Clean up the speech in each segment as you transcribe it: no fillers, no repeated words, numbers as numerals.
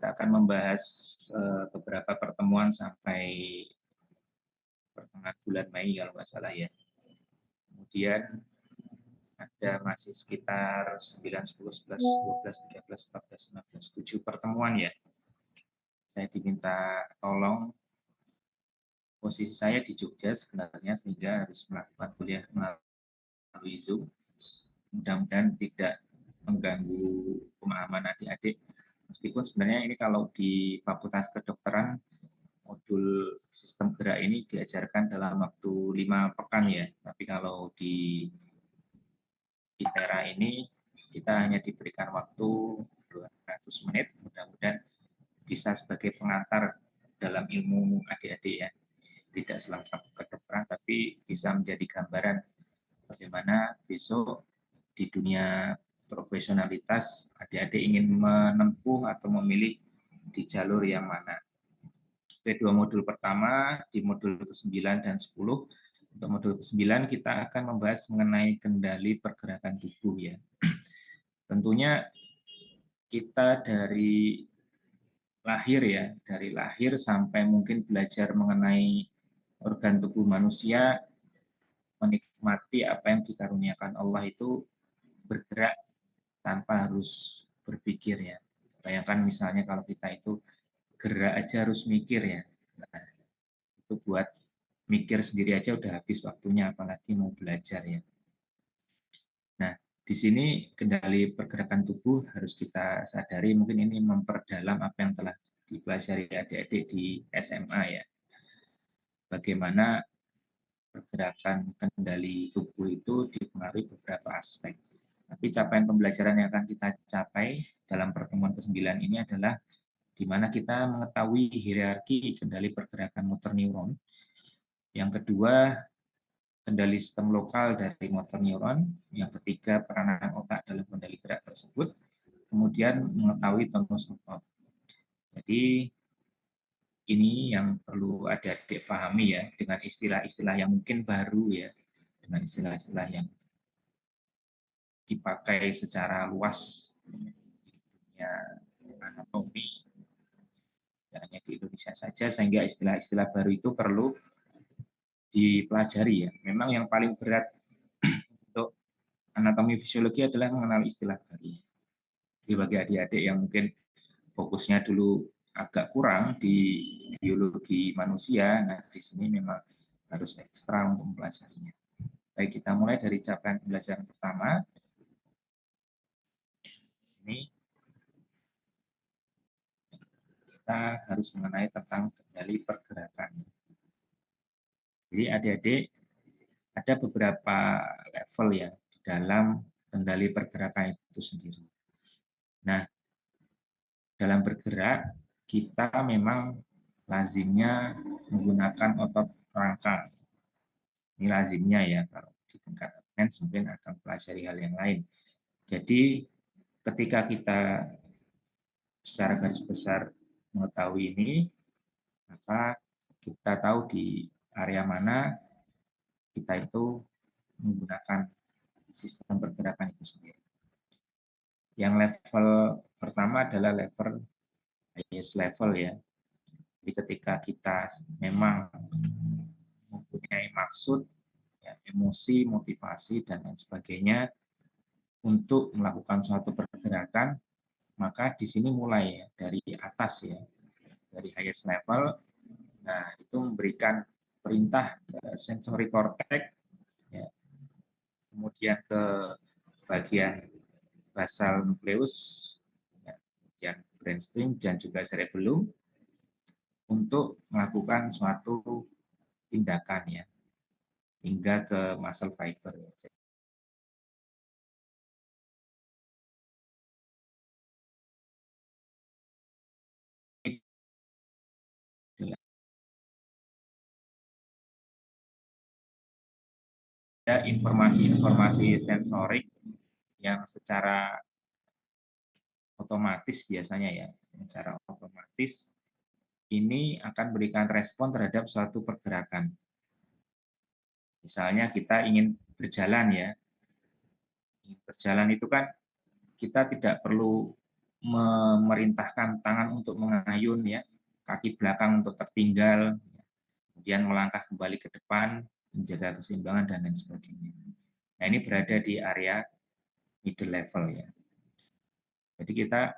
kita akan membahas beberapa pertemuan sampai pertengahan bulan Mei kalau nggak salah ya. Kemudian ada masih sekitar 9, 10, 11, 12, 13, 14, 15, 7 pertemuan ya. Saya diminta tolong, posisi saya di Jogja sebenarnya, sehingga harus melakukan kuliah melalui Zoom. Mudah-mudahan tidak mengganggu pemahaman adik-adik. Meskipun sebenarnya ini kalau di Fakultas Kedokteran, modul sistem gerak ini diajarkan dalam waktu 5 pekan ya. Tapi kalau di ITERA ini kita hanya diberikan waktu 200 menit. Mudah-mudahan bisa sebagai pengantar dalam ilmu adik-adik ya. Tidak selengkap kedokteran, tapi bisa menjadi gambaran bagaimana besok di dunia profesionalitas adik-adik ingin menempuh atau memilih di jalur yang mana. Kedua modul pertama di modul ke-9 dan 10. Untuk modul ke-9 kita akan membahas mengenai kendali pergerakan tubuh ya. Tentunya kita dari lahir sampai mungkin belajar mengenai organ tubuh manusia, menikmati apa yang dikaruniakan Allah itu bergerak tanpa harus berpikir ya. Bayangkan misalnya kalau kita itu gerak aja harus mikir ya. Nah, itu buat mikir sendiri aja udah habis waktunya, apalagi mau belajar ya. Nah, di sini kendali pergerakan tubuh harus kita sadari, mungkin ini memperdalam apa yang telah dipelajari adik-adik di SMA ya. Bagaimana pergerakan kendali tubuh itu dipengaruhi beberapa aspek. Tapi capaian pembelajaran yang akan kita capai dalam pertemuan ke-9 ini adalah di mana kita mengetahui hierarki kendali pergerakan motor neuron. Yang kedua, kendali sistem lokal dari motor neuron. Yang ketiga, peranan otak dalam kendali gerak tersebut. Kemudian mengetahui tonus otot. Jadi ini yang perlu adik-adik pahami ya, dengan istilah-istilah yang mungkin baru ya, dengan istilah-istilah yang dipakai secara luas ya, anatomi, tidak hanya di Indonesia saja, sehingga istilah-istilah baru itu perlu dipelajari ya. Memang yang paling berat untuk anatomi fisiologi adalah mengenal istilah baru. Jadi bagi adik-adik yang mungkin fokusnya dulu agak kurang di biologi manusia, nah di sini memang harus ekstra untuk mempelajarinya. Baik, kita mulai dari capaian pembelajaran pertama. Di sini kita harus mengenai tentang kendali pergerakan. Jadi adik-adik ada beberapa level ya di dalam kendali pergerakan itu sendiri. Nah, dalam bergerak kita memang lazimnya menggunakan otot rangka. Ini lazimnya ya, kalau di tingkat advance mungkin akan pelajari hal yang lain. Jadi ketika kita secara garis besar mengetahui ini, maka kita tahu di area mana kita itu menggunakan sistem pergerakan itu sendiri. Yang level pertama adalah level highest level ya. Jadi ketika kita memang mempunyai maksud, ya, emosi, motivasi, dan lain sebagainya untuk melakukan suatu pergerakan, maka di sini mulai ya, dari atas ya, dari highest level. Nah, itu memberikan perintah ke sensory cortex, ya, kemudian ke bagian basal nucleus, ya, kemudian brainstem dan juga cerebellum untuk melakukan suatu tindakan ya, hingga ke muscle fiber. Ada informasi-informasi sensorik yang secara otomatis biasanya ya, secara otomatis ini akan berikan respon terhadap suatu pergerakan. Misalnya kita ingin berjalan ya, berjalan itu kan kita tidak perlu memerintahkan tangan untuk mengayun, ya, kaki belakang untuk tertinggal, kemudian melangkah kembali ke depan, menjaga keseimbangan dan lain sebagainya. Nah, ini berada di area middle level, ya. Jadi kita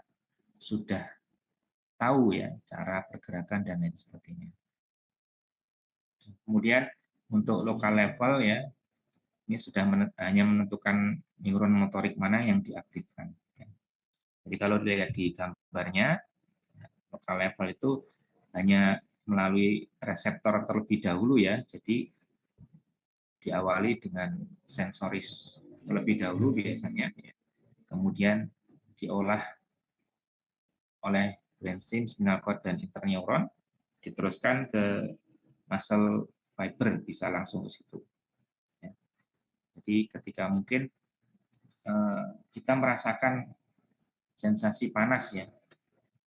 sudah tahu, ya, cara pergerakan dan lain sebagainya. Kemudian untuk lokal level, ya, ini sudah hanya menentukan neuron motorik mana yang diaktifkan. Jadi kalau dilihat di gambarnya, lokal level itu hanya melalui reseptor terlebih dahulu, ya. Jadi diawali dengan sensoris terlebih dahulu biasanya, ya. Kemudian diolah oleh brainstem, spinal cord, dan interneuron, diteruskan ke muscle fiber, bisa langsung ke situ. Ya. Jadi ketika mungkin kita merasakan sensasi panas, ya,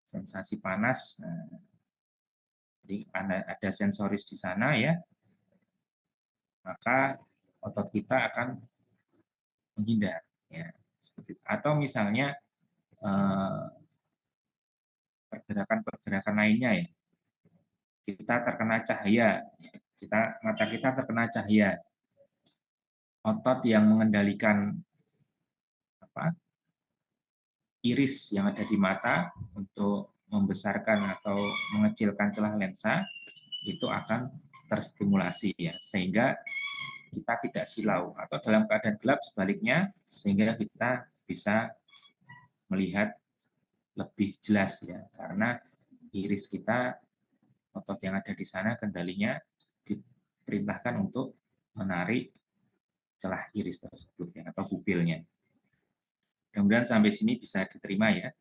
sensasi panas, jadi ada sensoris di sana, ya, maka otot kita akan menghindar, ya, seperti itu. Atau misalnya pergerakan-pergerakan lainnya, ya, kita terkena cahaya, mata kita terkena cahaya, otot yang mengendalikan iris yang ada di mata untuk membesarkan atau mengecilkan celah lensa itu akan terstimulasi, ya, sehingga kita tidak silau, atau dalam keadaan gelap sebaliknya, sehingga kita bisa melihat lebih jelas, ya, karena iris kita, otot yang ada di sana kendalinya diperintahkan untuk menarik celah iris tersebut, ya, atau pupilnya. Mudah-mudahan sampai sini bisa diterima, ya.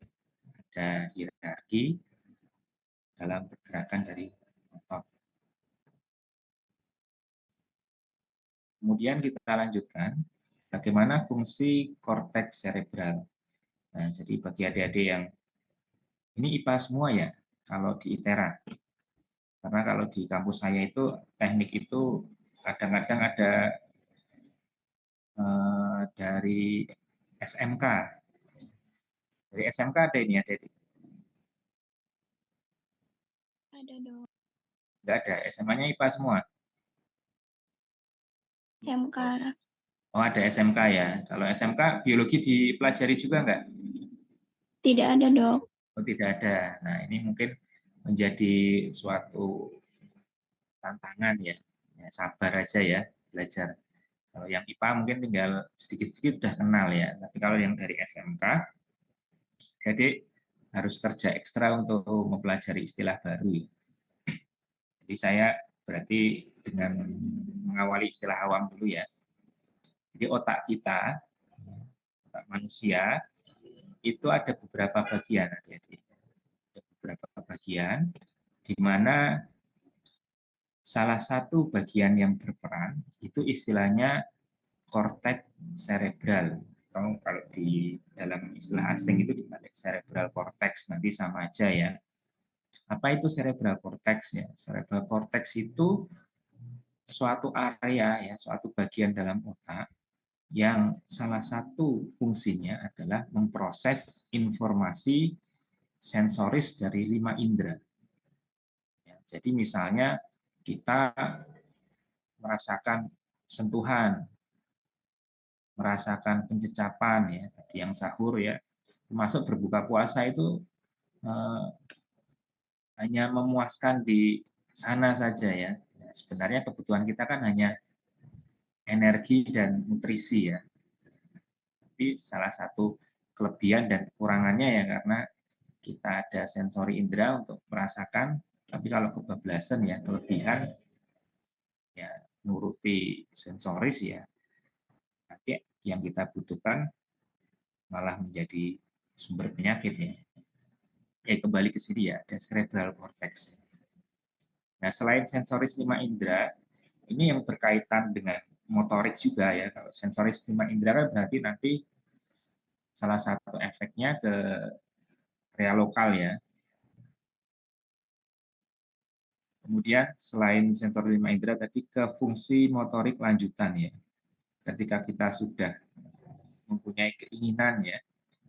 Ada hierarki dalam pergerakan dari otot. Kemudian kita lanjutkan bagaimana fungsi korteks cerebral. Nah, jadi bagi adik-adik yang ini IPA semua, ya, kalau di ITERA. Karena kalau di kampus saya itu teknik itu kadang-kadang ada dari SMK. Dari SMK ada ini, ada ini. Ada dong. Enggak ada, SMA-nya IPA semua. SMK. Oh, ada SMK, ya. Kalau SMK biologi dipelajari juga enggak? Tidak ada dong. Oh, tidak ada. Nah, ini mungkin menjadi suatu tantangan, ya. Ya, sabar aja, ya, belajar. Kalau yang IPA mungkin tinggal sedikit-sedikit sudah kenal, ya. Tapi kalau yang dari SMK, jadi harus kerja ekstra untuk mempelajari istilah baru. Jadi saya berarti dengan mengawali istilah awam dulu, ya. Jadi otak kita, otak manusia, itu ada beberapa bagian, adik-adik. Ada beberapa bagian di mana salah satu bagian yang berperan itu istilahnya korteks cerebral. Kalau di dalam istilah asing itu dipakai cerebral cortex, nanti sama aja, ya. Apa itu cerebral cortex, ya? Cerebral cortex itu suatu area, ya, suatu bagian dalam otak yang salah satu fungsinya adalah memproses informasi sensoris dari 5 indera. Ya, jadi misalnya kita merasakan sentuhan, merasakan pencecapan, ya, yang sahur, ya, termasuk berbuka puasa itu hanya memuaskan di sana saja, ya. Sebenarnya kebutuhan kita kan hanya energi dan nutrisi, ya. Tapi salah satu kelebihan dan kekurangannya, ya, karena kita ada sensori indera untuk merasakan, tapi kalau kebablasan, ya, kelebihan, ya, nuruti sensoris, ya, nanti yang kita butuhkan malah menjadi sumber penyakit, ya. Kembali ke sini, ya, ada cerebral cortex. Nah, selain sensoris 5 indera, ini yang berkaitan dengan motorik juga, ya. Kalau sensoris 5 indera kan berarti nanti salah satu efeknya ke area lokal, ya. Kemudian selain sensor 5 indera tadi ke fungsi motorik lanjutan, ya. Ketika kita sudah mempunyai keinginan, ya,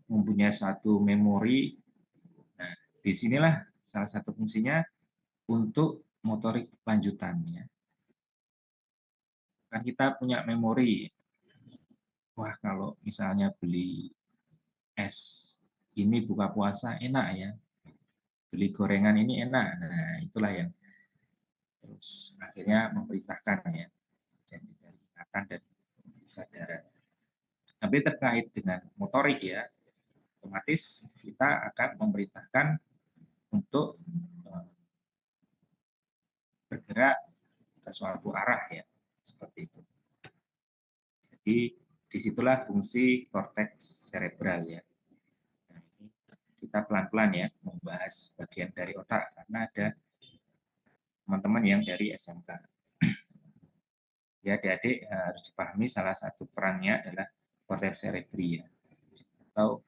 mempunyai suatu memori. Nah, disinilah salah satu fungsinya untuk motorik lanjutannya. Kan kita punya memori. Wah, kalau misalnya beli es ini buka puasa enak ya. Beli gorengan ini enak. Nah, itulah yang terus akhirnya memerintahkan ya. Jadi dari ingatan dan kesadaran. Tapi terkait dengan motorik ya, otomatis kita akan memerintahkan untuk bergerak ke suatu arah ya, seperti itu. Jadi disitulah fungsi korteks cerebral ya. Nah, ini kita pelan-pelan ya membahas bagian dari otak karena ada teman-teman yang dari SMK. Ya, adik-adik harus dipahami salah satu perannya adalah korteks cerebri ya, atau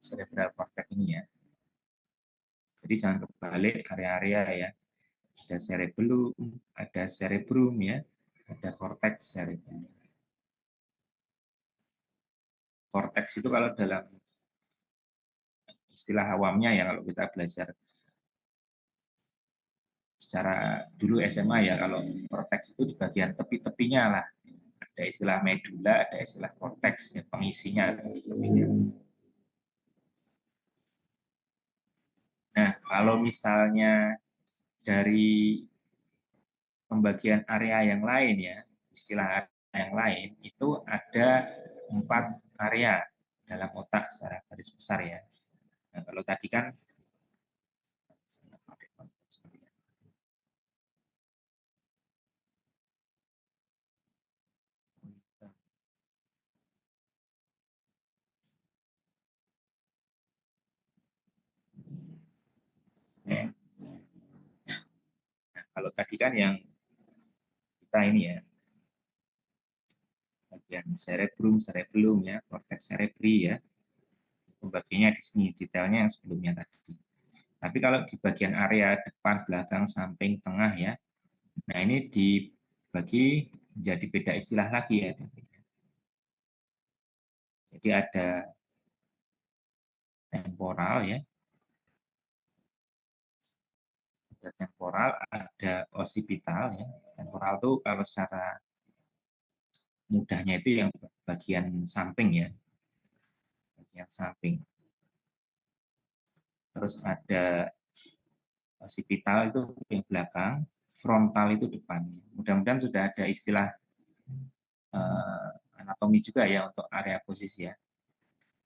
cerebral cortex ini ya. Jadi jangan kebalik area-area ya. Ada cerebrum ya, ada korteks cerebral. Korteks itu kalau dalam istilah awamnya ya, kalau kita belajar secara dulu SMA ya, kalau korteks itu di bagian tepi-tepinya lah. Ada istilah medula, ada istilah korteks ya, pengisinya. Nah, kalau misalnya dari pembagian area yang lain ya, istilah yang lain itu ada 4 area dalam otak secara garis besar ya. Nah, kalau tadi kan kalau tadi kan yang kita ini ya, bagian cerebellum ya, korteks cerebri ya, pembagiannya di sini, detailnya yang sebelumnya tadi. Tapi kalau di bagian area depan, belakang, samping, tengah ya, nah ini dibagi menjadi beda istilah lagi ya. Jadi ada temporal ya, ada temporal, ada occipital ya. Temporal itu kalau secara mudahnya itu yang bagian samping ya, bagian samping. Terus ada occipital itu yang belakang, frontal itu depan. Mudah-mudahan sudah ada istilah anatomi juga ya untuk area posisi ya.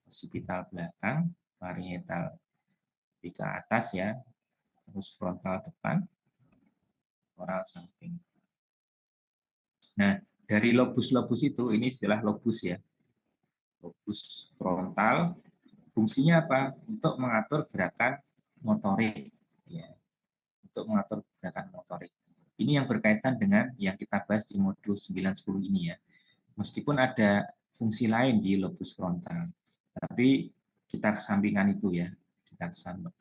Occipital belakang, parietal lebih ke atas ya, terus frontal depan, oral samping. Nah, dari lobus-lobus itu, ini istilah lobus ya. Lobus frontal, fungsinya apa? Untuk mengatur gerakan motorik. Ya, untuk mengatur gerakan motorik. Ini yang berkaitan dengan yang kita bahas di modul 9-10 ini ya. Meskipun ada fungsi lain di lobus frontal, tapi kita kesampingkan itu ya. Kita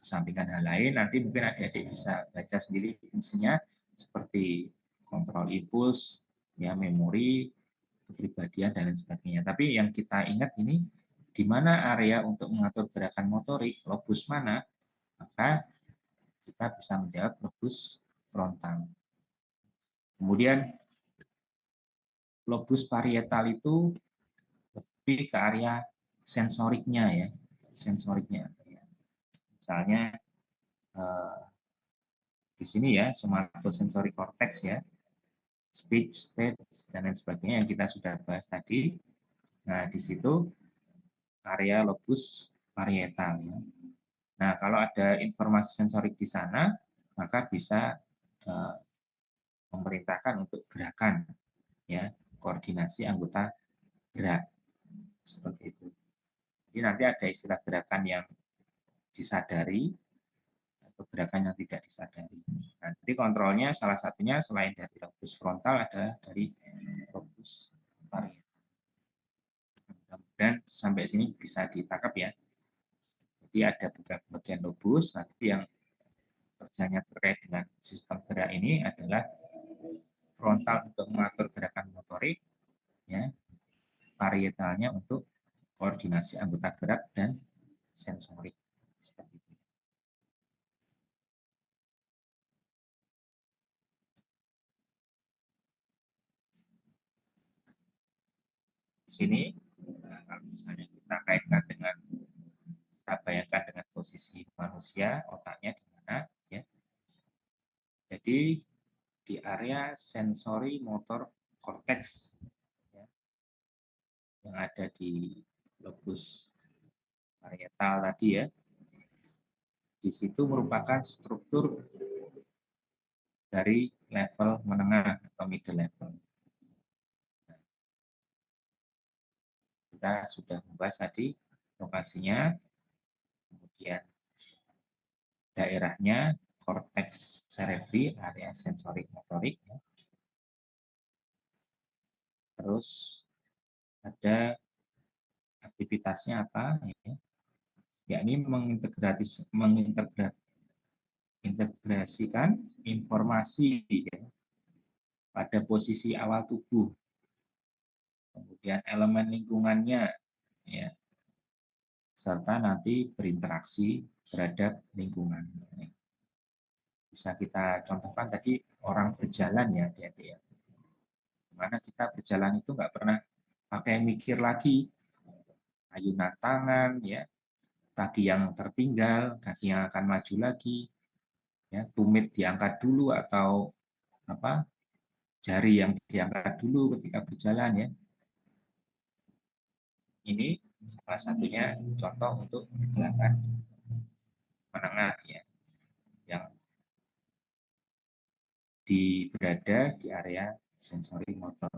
kesampingkan hal lain, nanti mungkin adik-adik bisa baca sendiri fungsinya seperti kontrol impuls, ya memori, kepribadian dan lain sebagainya. Tapi yang kita ingat ini di mana area untuk mengatur gerakan motorik, lobus mana, maka kita bisa menjawab lobus frontal. Kemudian lobus parietal itu lebih ke area sensoriknya ya, sensoriknya. Misalnya di sini ya, somatosensory cortex ya, speech, stage, dan lain sebagainya yang kita sudah bahas tadi. Nah, di situ area lobus parietal ya. Nah, kalau ada informasi sensorik di sana, maka bisa memerintahkan untuk gerakan ya, koordinasi anggota gerak seperti itu. Jadi nanti ada istilah gerakan yang disadari atau gerakan yang tidak disadari. Nanti kontrolnya salah satunya selain dari lobus frontal ada dari lobus parietal. Mudah-mudahan sampai sini bisa ditangkap ya. Jadi ada beberapa bagian lobus, nanti yang kerjanya terkait dengan sistem gerak ini adalah frontal untuk mengatur gerakan motorik, ya, parietalnya untuk koordinasi anggota gerak dan sensorik. Seperti itu. Di sini, kalau misalnya kita kaitkan dengan, kita bayangkan dengan posisi manusia, otaknya di mana, ya. Jadi di area sensori motor cortex, ya, yang ada di lobus parietal tadi ya, di situ merupakan struktur dari level menengah atau middle level. Kita sudah membahas tadi lokasinya, kemudian daerahnya, korteks cerebri, area sensorik motorik, ya. Terus ada aktivitasnya apa, ya, yakni mengintegrasikan informasi, ya, pada posisi awal tubuh, kemudian elemen lingkungannya, ya, serta nanti berinteraksi terhadap lingkungan. Bisa kita contohkan tadi orang berjalan ya, adik-adik ya. Dimana kita berjalan itu nggak pernah pakai mikir lagi, ayunan tangan, ya, kaki yang tertinggal, kaki yang akan maju lagi, ya, tumit diangkat dulu atau apa, jari yang diangkat dulu ketika berjalan, ya. Ini salah satunya contoh untuk gerakan menengah, ya, yang berada di area sensori motor.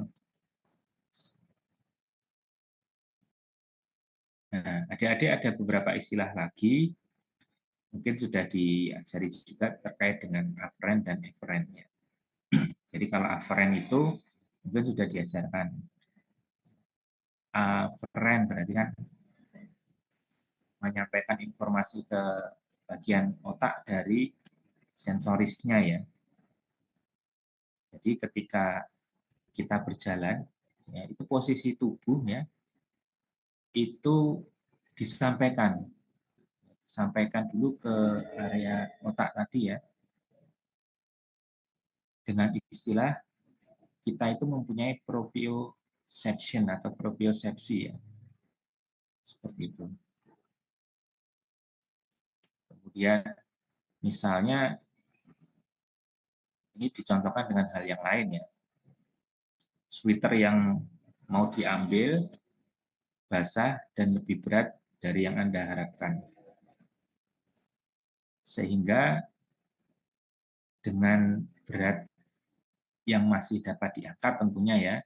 Nah, adik-adik ada beberapa istilah lagi, mungkin sudah diajari juga terkait dengan afferent dan efferent, ya. Jadi kalau afferent itu mungkin sudah diajarkan. Afferent berarti kan menyampaikan informasi ke bagian otak dari sensorisnya, ya. Jadi ketika kita berjalan, ya, itu posisi tubuh, ya, itu disampaikan dulu ke area otak tadi, ya, dengan istilah kita itu mempunyai proprioception atau propriosepsi, ya, seperti itu. Kemudian misalnya ini dicontohkan dengan hal yang lain, ya, sweater yang mau diambil basah dan lebih berat dari yang Anda harapkan, sehingga dengan berat yang masih dapat diangkat tentunya, ya,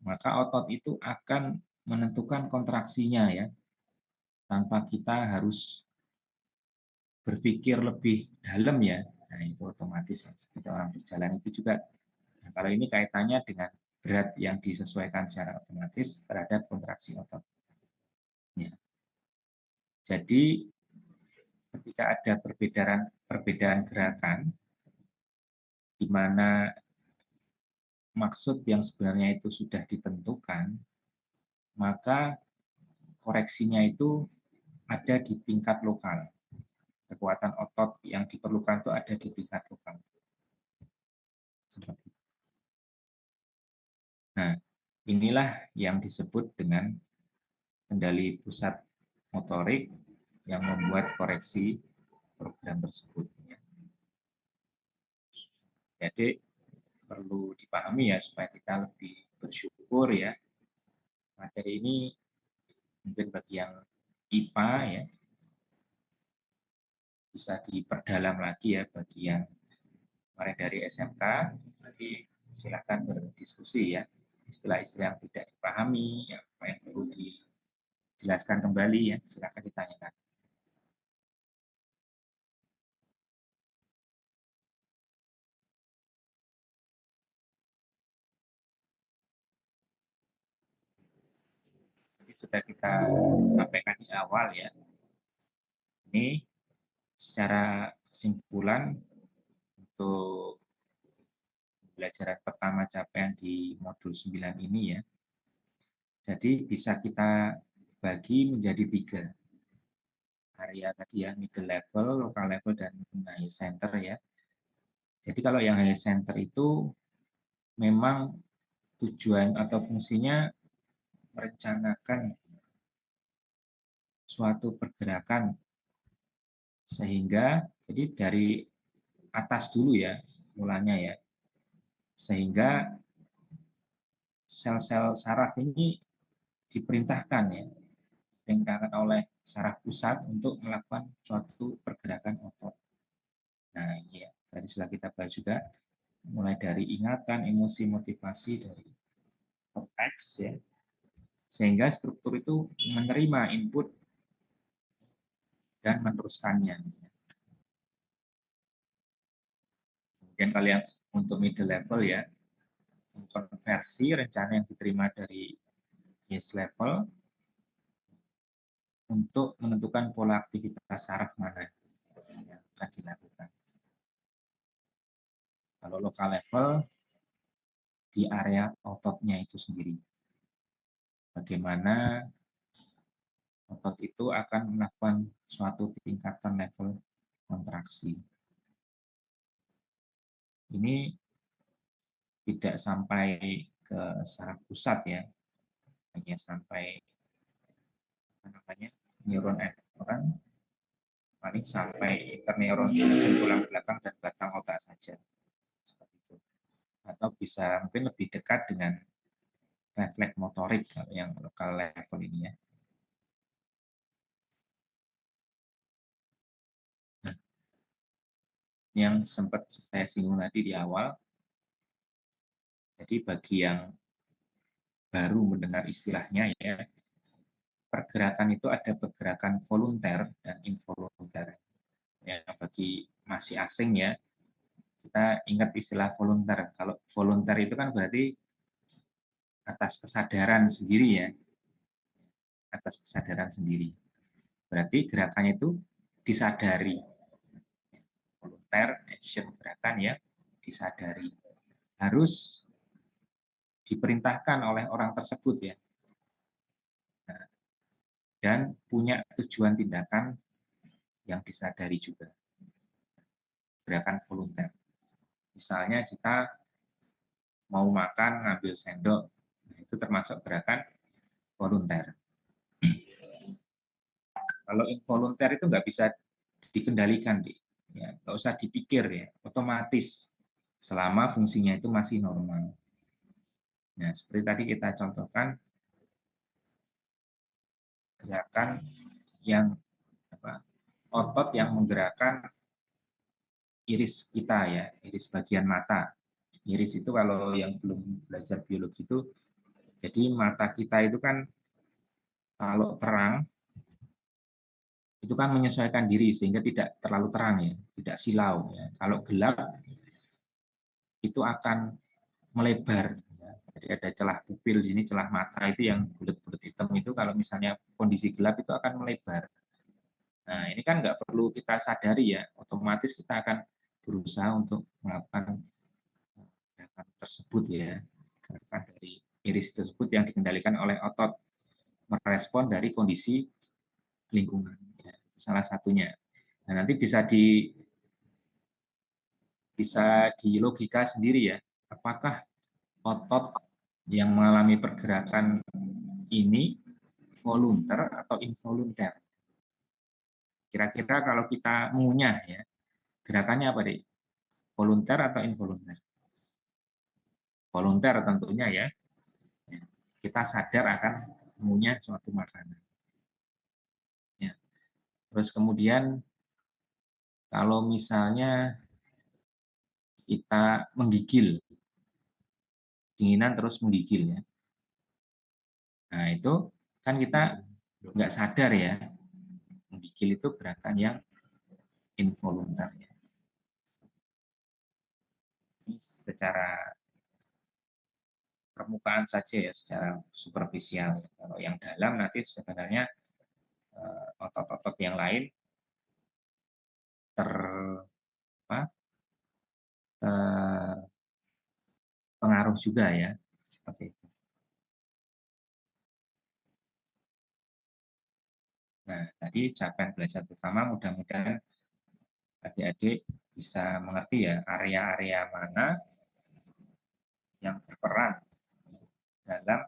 maka otot itu akan menentukan kontraksinya, ya, tanpa kita harus berpikir lebih dalam, ya. Nah, itu otomatis, ya, seperti orang berjalan itu juga. Nah, kalau ini kaitannya dengan berat yang disesuaikan secara otomatis terhadap kontraksi otot. Ya. Jadi ketika ada perbedaan gerakan, di mana maksud yang sebenarnya itu sudah ditentukan, maka koreksinya itu ada di tingkat lokal. Kekuatan otot yang diperlukan itu ada di tingkat lokal. Seperti itu. Nah, inilah yang disebut dengan kendali pusat motorik yang membuat koreksi program tersebut. Jadi perlu dipahami, ya, supaya kita lebih bersyukur, ya. Materi ini mungkin bagi yang IPA, ya, bisa diperdalam lagi, ya, bagi yang kemarin dari SMK, nanti silakan berdiskusi, ya, istilah-istilah yang tidak dipahami, ya, apa yang perlu dijelaskan kembali, ya, silakan ditanyakan. Jadi sudah kita sampaikan di awal, ya, ini secara kesimpulan untuk pembelajaran pertama capaian di modul 9 ini, ya. Jadi bisa kita terbagi menjadi 3 area tadi ya, middle level, local level, dan high center ya. Jadi kalau yang high center itu memang tujuan atau fungsinya merencanakan suatu pergerakan sehingga jadi dari atas dulu ya mulanya ya, sehingga sel-sel saraf ini diperintahkan ya, diperintahkan oleh saraf pusat untuk melakukan suatu pergerakan otot. Nah ini ya tadi sudah kita bahas juga, mulai dari ingatan, emosi, motivasi dari konteks ya, sehingga struktur itu menerima input dan meneruskannya. Kemudian kalian untuk middle level ya, konversi rencana yang diterima dari base level untuk menentukan pola aktivitas saraf mana yang akan dilakukan. Kalau lokal level di area ototnya itu sendiri. Bagaimana otot itu akan melakukan suatu tingkatan level kontraksi. Ini tidak sampai ke saraf pusat ya, hanya sampai apa namanya neuron eferen, paling sampai interneuron susun tulang belakang dan batang otak saja, seperti itu. Atau bisa mungkin lebih dekat dengan refleks motorik kalau yang lokal level ini ya. Nah, yang sempat saya singgung tadi di awal, jadi bagi yang baru mendengar istilahnya ya, pergerakan itu ada pergerakan volunter dan involunter. Ya, bagi masih asing ya, kita ingat istilah volunter. Kalau volunter itu kan berarti atas kesadaran sendiri ya, atas kesadaran sendiri. Berarti gerakannya itu disadari. Volunteer action gerakan ya disadari. Harus diperintahkan oleh orang tersebut ya. Dan punya tujuan tindakan yang disadari juga. Gerakan volunteer. Misalnya kita mau makan ngambil sendok, itu termasuk gerakan volunteer. Kalau involunteer itu nggak bisa dikendalikan, ya, nggak usah dipikir ya, otomatis selama fungsinya itu masih normal. Nah, seperti tadi kita contohkan gerakan yang apa, otot yang menggerakkan iris kita ya, iris bagian mata. Iris itu kalau yang belum belajar biologi itu, jadi mata kita itu kan kalau terang itu kan menyesuaikan diri sehingga tidak terlalu terang ya, tidak silau ya. Kalau gelap itu akan melebar. Ya. Jadi ada celah pupil di sini, celah mata itu yang bulat-bulat hitam itu kalau misalnya kondisi gelap itu akan melebar. Nah ini kan nggak perlu kita sadari ya, otomatis kita akan berusaha untuk melakukan gerakan tersebut ya, gerakan dari iris tersebut yang dikendalikan oleh otot merespon dari kondisi lingkungan. Ya, itu salah satunya. Nah, nanti bisa di logika sendiri ya, apakah otot yang mengalami pergerakan ini volunter atau involunter. Kira-kira kalau kita mengunyah ya, gerakannya apa deh? Volunter atau involunter? Volunter tentunya ya. Kita sadar akan mengunyah suatu makanan. Ya. Terus kemudian kalau misalnya kita menggigil, dinginan terus menggigil ya. Nah itu kan kita nggak sadar ya, menggigil itu gerakan yang involunter. Ya. Ini secara permukaan saja ya, secara superficial. Kalau yang dalam nanti sebenarnya otot-otot yang lain ter apa, terpengaruh juga ya, seperti itu. Nah, tadi capaian belajar pertama mudah-mudahan adik-adik bisa mengerti ya area-area mana yang berperan dalam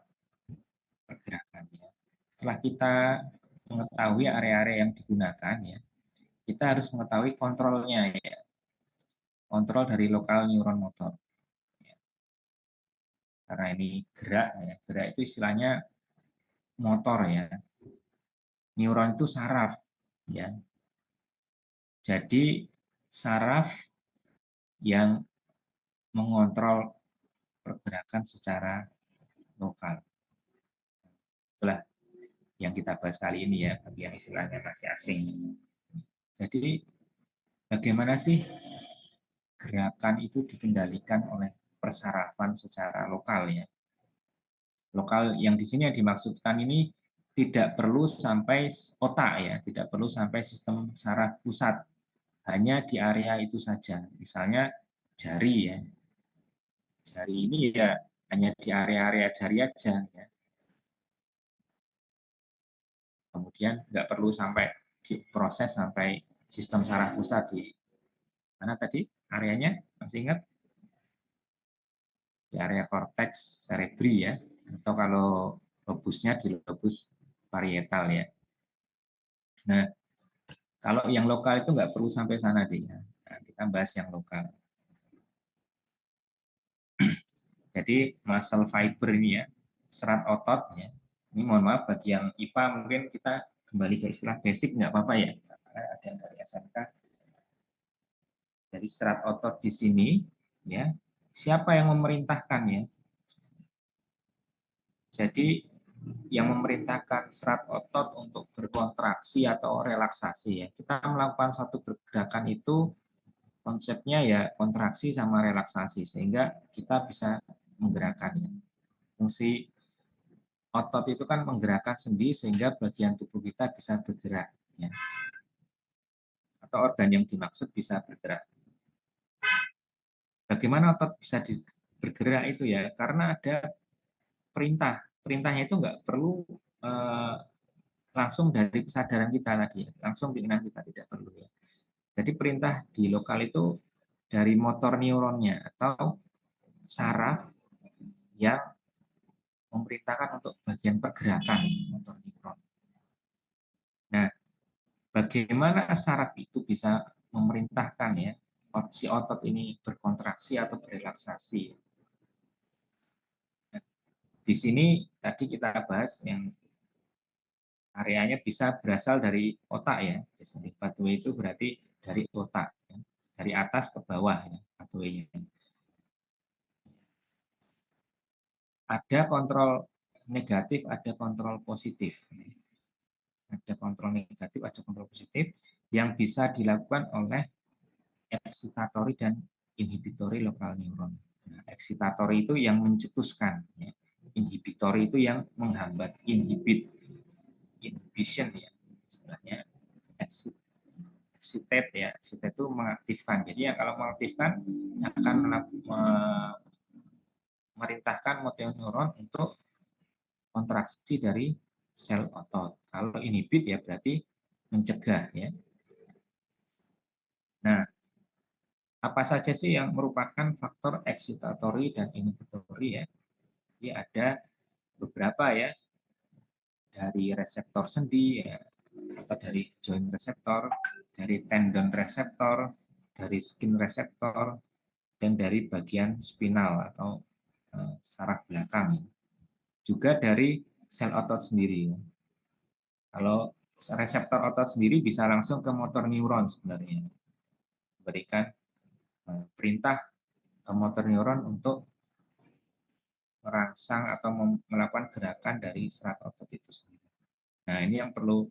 pergerakannya. Setelah kita mengetahui area-area yang digunakan ya, kita harus mengetahui kontrolnya ya. Kontrol dari lokal neuron motor. Karena ini gerak ya. Gerak itu istilahnya motor ya. Neuron itu saraf ya. Jadi saraf yang mengontrol pergerakan secara lokal. Itulah yang kita bahas kali ini ya, bagi yang istilahnya masih asing. Jadi bagaimana sih gerakan itu dikendalikan oleh persarafan secara lokal ya. Lokal yang di sini yang dimaksudkan ini tidak perlu sampai otak ya, tidak perlu sampai sistem saraf pusat, hanya di area itu saja. Misalnya jari ya, jari ini ya hanya di area-area jari aja ya. Kemudian nggak perlu sampai diproses sampai sistem saraf pusat di mana tadi areanya, masih ingat? Di area korteks cerebri ya, atau kalau lobusnya di lobus parietal ya. Nah, kalau yang lokal itu nggak perlu sampai sana deh ya. Nah, kita bahas yang lokal. Jadi muscle fiber ini ya, serat otot ya. Ini mohon maaf bagi yang IPA mungkin kita kembali ke istilah basic nggak apa-apa ya. Karena ada yang dari SMK. Dari serat otot di sini ya, siapa yang memerintahkan ya? Jadi yang memerintahkan serat otot untuk berkontraksi atau relaksasi ya. Kita melakukan satu pergerakan itu konsepnya ya kontraksi sama relaksasi sehingga kita bisa menggerakkannya. Fungsi otot itu kan menggerakkan sendi sehingga bagian tubuh kita bisa bergerak ya. Atau organ yang dimaksud bisa bergerak. Bagaimana otot bisa bergerak itu ya? Karena ada perintah. Perintahnya itu nggak perlu langsung dari kesadaran kita tadi, langsung keinginan kita tidak perlu ya. Jadi perintah di lokal itu dari motor neuronnya atau saraf yang memerintahkan untuk bagian pergerakan motor neuron. Nah, bagaimana saraf itu bisa memerintahkan ya si otot ini berkontraksi atau berrelaksasi? Nah, di sini tadi kita bahas yang areanya bisa berasal dari otak ya. Jadi pathway itu berarti dari otak, ya. Dari atas ke bawah ya pathway-nya. Ada kontrol negatif, ada kontrol positif. Ada kontrol negatif, ada kontrol positif yang bisa dilakukan oleh excitatory dan inhibitory lokal neuron. Nah, excitatory itu yang mencetuskan, ya. Inhibitory itu yang menghambat, inhibition ya istilahnya. Excited ya, excited itu mengaktifkan. Jadi yang kalau mengaktifkan akan memerintahkan motor neuron untuk kontraksi dari sel otot. Kalau inhibit ya berarti mencegah ya. Nah, apa saja sih yang merupakan faktor excitatory dan inhibitory ya? Jadi ada beberapa ya, dari reseptor sendi ya, atau dari joint reseptor, dari tendon reseptor, dari skin reseptor, dan dari bagian spinal atau saraf belakang. Juga dari sel otot sendiri. Kalau reseptor otot sendiri bisa langsung ke motor neuron sebenarnya. Berikan perintah ke motor neuron untuk merangsang atau melakukan gerakan dari serat otot itu sendiri. Nah, ini yang perlu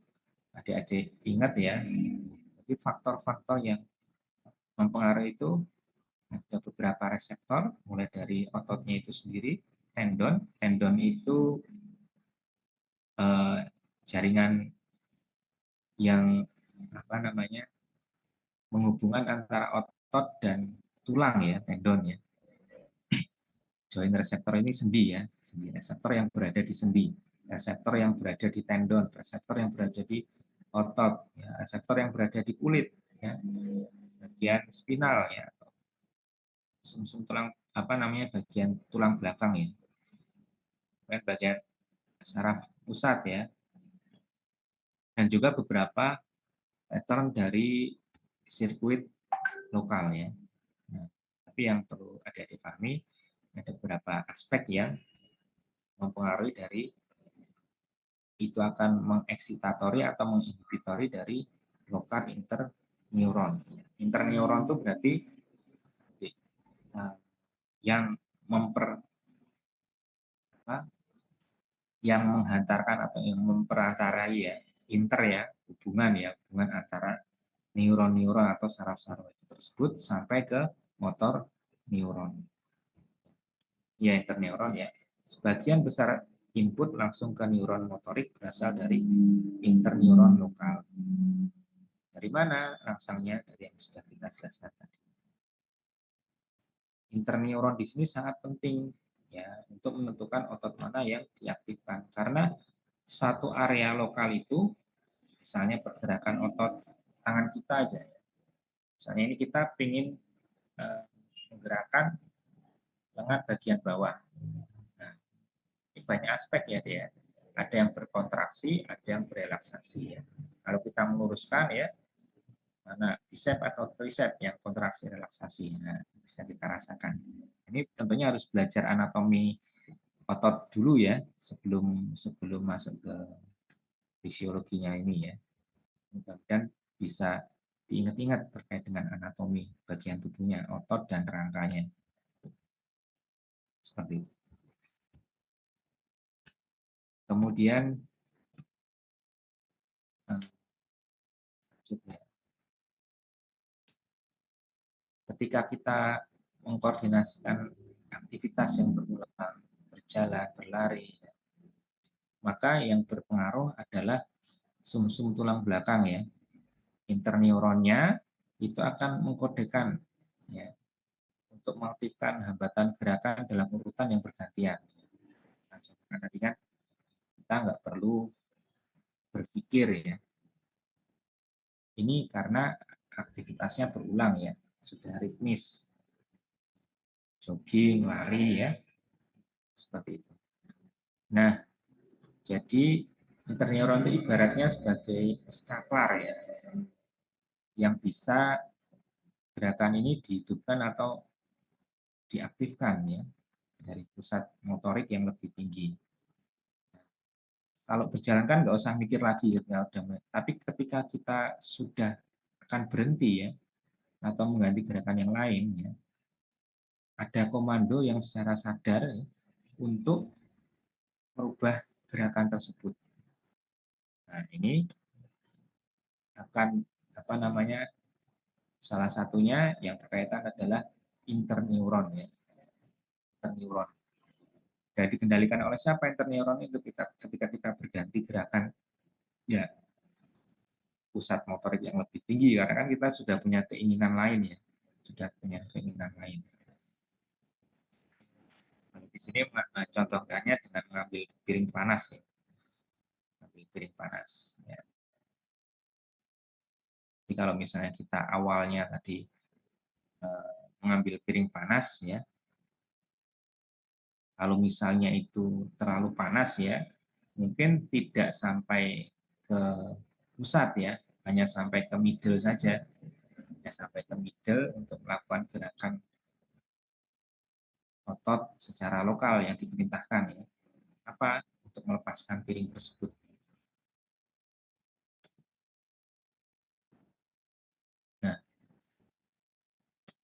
adik-adik ingat ya. Jadi faktor-faktor yang mempengaruhi itu ada beberapa reseptor, mulai dari ototnya itu sendiri, tendon. Tendon itu jaringan yang apa namanya menghubungkan antara otot dan tulang ya, tendon ya. Joint reseptor ini sendi ya, sendi reseptor yang berada di sendi, reseptor yang berada di tendon, reseptor yang berada di otot, ya, reseptor yang berada di kulit, ya, bagian spinal, ya, sumsum tulang apa namanya bagian tulang belakang, ya, dan bagian saraf pusat, ya, dan juga beberapa pattern dari sirkuit lokal, ya. Nah, tapi yang perlu ada dipahami ada beberapa aspek yang mempengaruhi dari itu akan mengeksitatori atau menginhibitori dari lokal interneuron. Interneuron itu berarti yang memper apa, yang menghantarkan atau yang memperantarai, ya, hubungan antara neuron-neuron atau saraf-saraf itu tersebut sampai ke motor neuron. Ya, interneuron, ya. Sebagian besar input langsung ke neuron motorik berasal dari interneuron lokal. Dari mana rangsangnya? Dari yang sudah kita jelaskan tadi. Interneuron di sini sangat penting, ya, untuk menentukan otot mana yang diaktifkan, karena satu area lokal itu, misalnya pergerakan otot tangan kita aja, ya. Misalnya ini kita ingin menggerakkan lengan bagian bawah. Nah, ini banyak aspek, ya, dia. Ada yang berkontraksi, ada yang berelaksasi, ya. Kalau kita meluruskan, ya, mana bicep atau tricep yang kontraksi relaksasi, nah, bisa kita rasakan. Ini tentunya harus belajar anatomi otot dulu, ya, sebelum masuk ke fisiologinya ini, ya. Mudah-mudahan bisa diingat-ingat terkait dengan anatomi bagian tubuhnya, otot dan rangkanya. Seperti itu. Kemudian ketika kita mengkoordinasikan aktivitas yang berulang, berjalan, berlari, maka yang berpengaruh adalah sumsum tulang belakang, ya. Interneuronnya itu akan mengkodekan, ya, untuk mengaktifkan hambatan gerakan dalam urutan yang bergantian. Nah, tadi kan kita nggak perlu berpikir, ya. Ini karena aktivitasnya berulang, ya, sudah ritmis, jogging, lari, ya, seperti itu. Nah, jadi interneuron itu ibaratnya sebagai saklar, ya, yang bisa gerakan ini dihidupkan atau diaktifkan, ya, dari pusat motorik yang lebih tinggi. Kalau berjalan kan nggak usah mikir lagi, ya, tapi ketika kita sudah akan berhenti, ya, atau mengganti gerakan yang lain, ya, ada komando yang secara sadar, ya, untuk merubah gerakan tersebut. Nah, ini akan apa namanya? Salah satunya yang berkaitan adalah interneuron, ya. Interneuron. Dan dikendalikan oleh siapa interneuron itu ketika kita berganti gerakan, ya, pusat motorik yang lebih tinggi, karena kan kita sudah punya keinginan lain, ya, sudah punya keinginan lain. Di sini contohkannya dengan mengambil piring panas, ya. Mengambil piring panas, ya. Jadi kalau misalnya kita awalnya tadi mengambil piring panas, ya, kalau misalnya itu terlalu panas, ya, mungkin tidak sampai ke pusat, ya, hanya sampai ke middle saja, hanya sampai ke middle untuk melakukan gerakan otot secara lokal yang diperintahkan, ya, apa untuk melepaskan piring tersebut. Nah,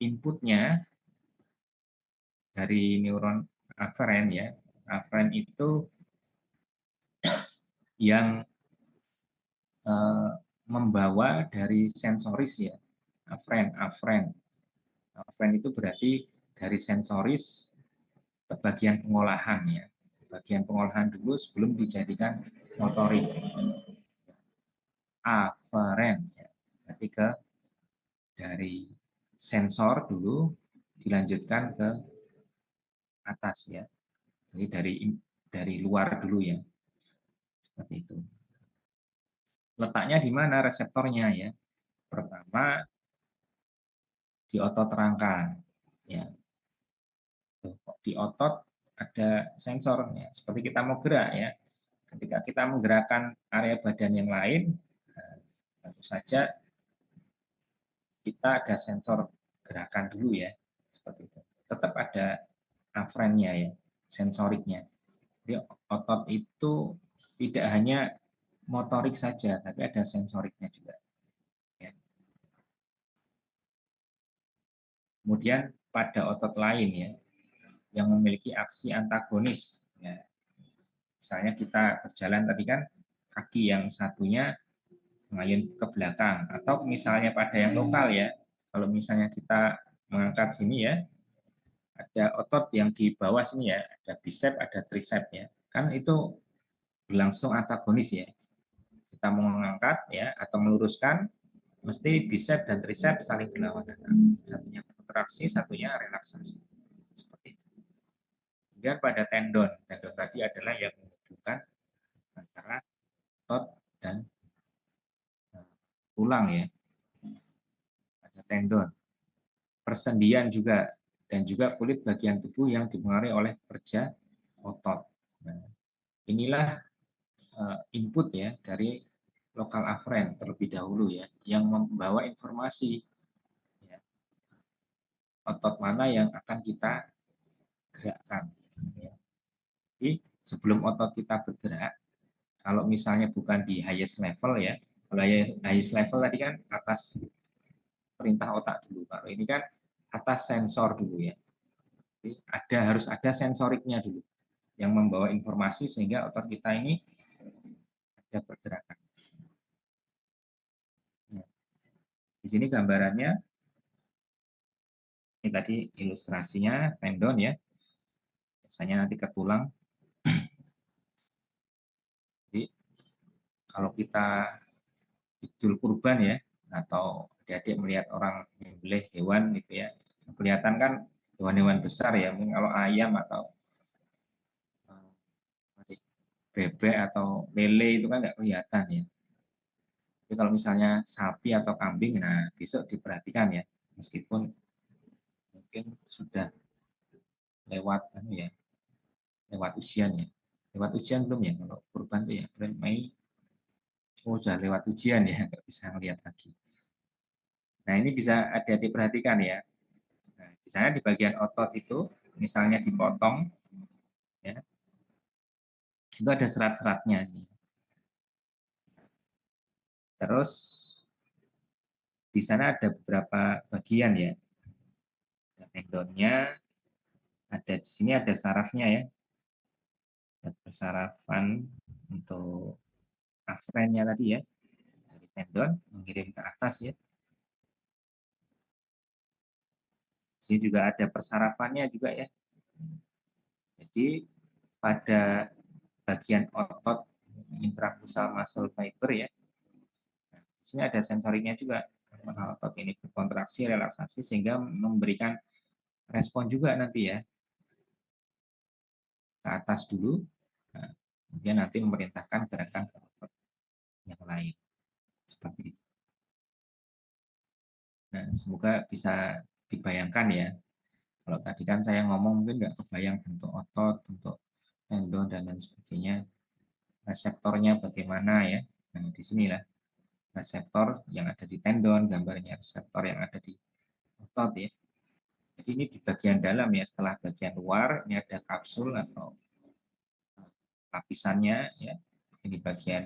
inputnya dari neuron aferen, ya, aferen itu yang membawa dari sensoris, ya, aferen itu berarti dari sensoris ke bagian pengolahan, ya, bagian pengolahan dulu sebelum dijadikan motorik, aferen, ya, berarti ke dari sensor dulu dilanjutkan ke atas, ya, jadi dari luar dulu, ya, seperti itu. letaknya di mana reseptornya ya. Pertama di otot rangka ya. Di otot ada sensornya. Seperti kita mau gerak ya. Ketika kita menggerakkan area badan yang lain, tentu saja kita ada sensor gerakan dulu ya. Seperti itu. Tetap ada afrennya ya, sensoriknya. Jadi otot itu tidak hanya motorik saja, tapi ada sensoriknya juga. Ya. Kemudian pada otot lain ya, yang memiliki aksi antagonis. Ya. Misalnya kita berjalan tadi kan kaki yang satunya mengayun ke belakang, atau misalnya pada yang lokal ya, kalau misalnya kita mengangkat sini ya, ada otot yang di bawah sini ya, ada bicep, ada tricep ya, kan itu berlangsung antagonis ya. Kita mau mengangkat ya atau meluruskan, mesti bicep dan tricep saling berlawanan. Satunya kontraksi, satunya relaksasi. Seperti itu. Kemudian pada tendon, tendon tadi adalah yang menghubungkan antara otot dan tulang ya. Ada tendon. Persendian juga, dan juga kulit bagian tubuh yang dipengaruhi oleh kerja otot. Nah, inilah input ya dari lokal afferent terlebih dahulu ya, yang membawa informasi ya, otot mana yang akan kita gerakkan. Ya. Jadi sebelum otot kita bergerak, kalau misalnya bukan di highest level ya, kalau highest level tadi kan atas perintah otak dulu, kalau ini kan atas sensor dulu ya. Jadi harus ada sensoriknya dulu yang membawa informasi sehingga otot kita ini ada pergerakan. Ya. Di sini gambarannya, ini tadi ilustrasinya tendon ya, biasanya nanti ke tulang. Jadi kalau kita idul kurban ya, atau adik-adik melihat orang menyembelih hewan gitu ya, kelihatan kan hewan-hewan besar ya, mungkin kalau ayam atau bebek atau lele itu kan nggak kelihatan ya. Tapi kalau misalnya sapi atau kambing, nah besok diperhatikan ya, meskipun mungkin sudah lewat ya, lewat ujian ya. Lewat ujian belum ya, kalau kurban tuh ya, bulan Mei, oh sudah lewat ujian ya, nggak bisa ngelihat lagi. Nah ini bisa ada diperhatikan ya. Nah, misalnya di bagian otot itu, misalnya dipotong, ya, itu ada serat-seratnya. Terus di sana ada beberapa bagian ya, ada tendonnya, ada di sini ada sarafnya ya, ada persarafan untuk afrennya tadi ya, dari tendon mengirim ke atas ya. Sini juga ada persarafannya juga ya. Jadi pada bagian otot intrafusal muscle fiber ya, nah, di sini ada sensorinya juga. Otot ini berkontraksi, relaksasi sehingga memberikan respon juga nanti ya ke atas dulu, nah, kemudian nanti memerintahkan gerakan ke otot yang lain seperti itu. Nah, semoga bisa dibayangkan ya. Kalau tadi kan saya ngomong mungkin nggak kebayang bentuk otot, bentuk tendon dan lain sebagainya, reseptornya bagaimana ya. Nah, di sinilah reseptor yang ada di tendon, gambarnya reseptor yang ada di otot ya. Jadi ini di bagian dalam ya, setelah bagian luar ini ada kapsul atau lapisannya ya. Ini bagian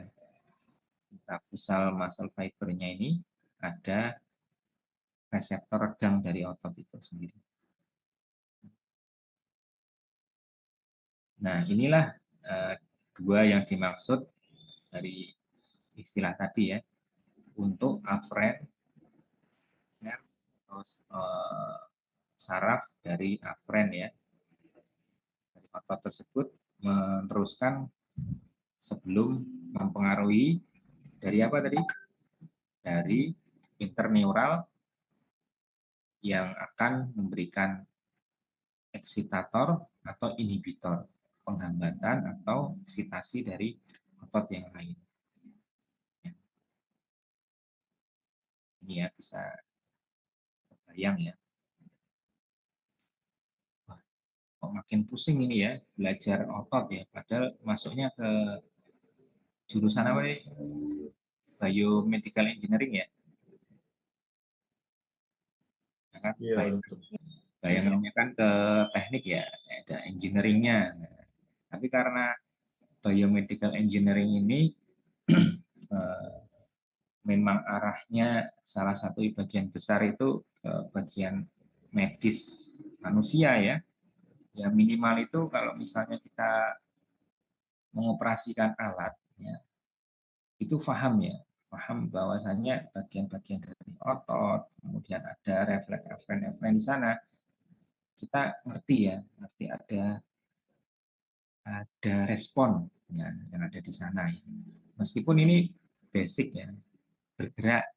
intrafusal muscle fibernya ini ada reseptor regang dari otot itu sendiri. Nah, inilah dua yang dimaksud dari istilah tadi ya, untuk afferent nerve atau saraf dari afferent ya, dari otot tersebut meneruskan sebelum mempengaruhi dari apa tadi? Dari interneural yang akan memberikan eksitator atau inhibitor, penghambatan atau eksitasi dari otot yang lain. Ini ya bisa bayang ya. Wah, kok makin pusing ini ya belajar otot ya. Padahal masuknya ke jurusan apa nih? Biomedical engineering ya. Ya kan? Iya, betul. Bayangannya kan ke teknik ya, ada engineeringnya. Tapi karena biomedical engineering ini eh, memang arahnya salah satu bagian besar itu ke bagian medis manusia ya. Ya minimal itu kalau misalnya kita mengoperasikan alat, ya, itu paham ya, paham bahwasannya bagian-bagian dari otot, kemudian ada refleks-refleks di sana, kita ngerti ya, ngerti ada respon ya, yang ada di sana ya. Meskipun ini basic ya, bergerak,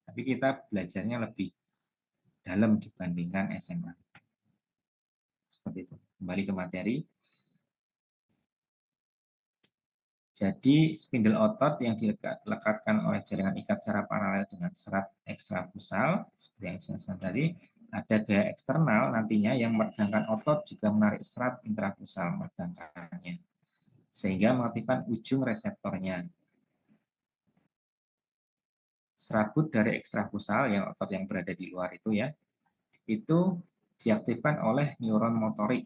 tapi kita belajarnya lebih dalam dibandingkan SMA. Seperti itu. Kembali ke materi. Jadi spindle otot yang dilekatkan oleh jaringan ikat secara paralel dengan serat ekstrafusal, seperti yang saya sampaikan tadi, ada gaya eksternal nantinya yang meregangkan otot juga menarik serat intrafusal meregangkannya, sehingga mengaktifkan ujung reseptornya. Serabut dari ekstrafusal, yang otot yang berada di luar itu ya, itu diaktifkan oleh neuron motorik.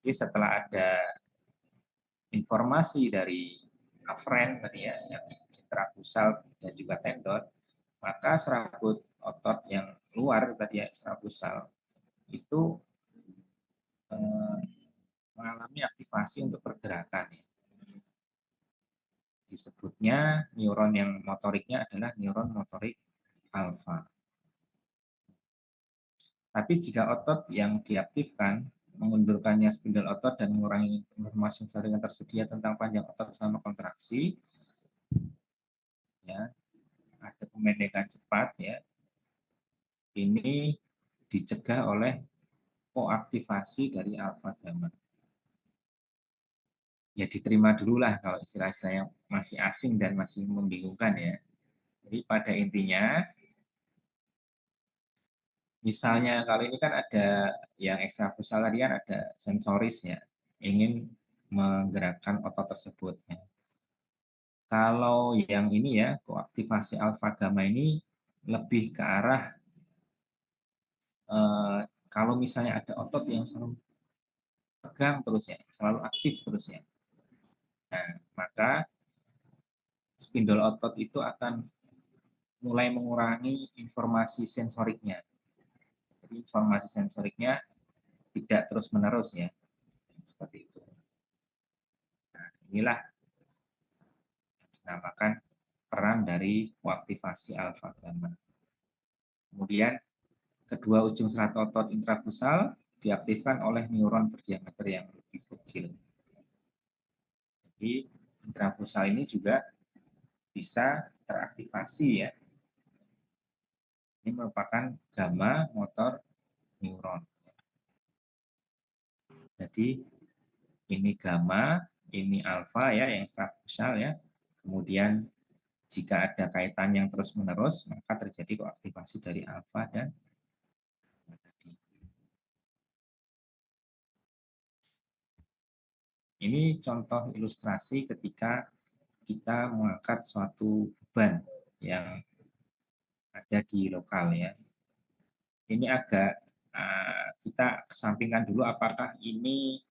Jadi setelah ada informasi dari afren tadi ya, yang intrafusal dan juga tendon, maka serabut otot yang luar tadi ya, ekstrafusal itu eh, mengalami aktivasi untuk pergerakan. Ya. Disebutnya neuron yang motoriknya adalah neuron motorik alfa. Tapi jika otot yang diaktifkan mengundurkannya spindel otot dan mengurangi informasi yang tersedia tentang panjang otot selama kontraksi, ya ada pemendekan cepat ya, ini dicegah oleh koaktivasi dari alfa gamma. Ya diterima dulu lah kalau istilah-istilah yang masih asing dan masih membingungkan ya. Jadi pada intinya, misalnya kalau ini kan ada yang ekstrafusal tadi kan ada sensoris ya, ingin menggerakkan otot tersebut. Ya. Kalau yang ini ya, koaktivasi alfa gamma ini lebih ke arah kalau misalnya ada otot yang selalu tegang terus ya, selalu aktif terus ya. Nah, maka spindel otot itu akan mulai mengurangi informasi sensoriknya. Jadi informasi sensoriknya tidak terus-menerus ya. Seperti itu. Nah, inilah yang dinamakan peran dari koaktivasi alfa gamma. Kemudian kedua ujung serat otot intrafusal diaktifkan oleh neuron berdiameter yang lebih kecil. Jadi intrafusal ini juga bisa teraktivasi ya. Ini merupakan gamma motor neuron. Jadi ini gamma, ini alfa ya yang intrafusal ya. Kemudian jika ada kaitan yang terus-menerus, maka terjadi koaktivasi dari alfa dan tadi. Ini contoh ilustrasi ketika kita mengangkat suatu beban yang ada di lokal ya. Ini agak kita kesampingkan dulu apakah ini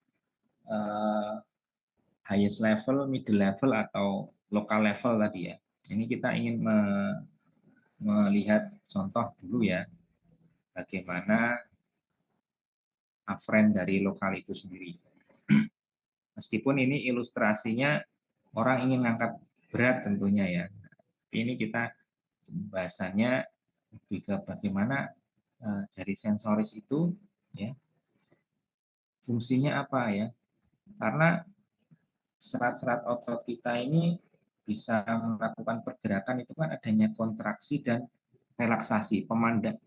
highest level, middle level atau local level tadi ya. Ini kita ingin melihat contoh dulu ya bagaimana afren dari lokal itu sendiri. Meskipun ini ilustrasinya orang ingin ngangkat berat tentunya ya. Tapi ini kita bahasannya lebih ke bagaimana dari sensoris itu ya fungsinya apa ya. Karena serat-serat otot kita ini bisa melakukan pergerakan itu kan adanya kontraksi dan relaksasi,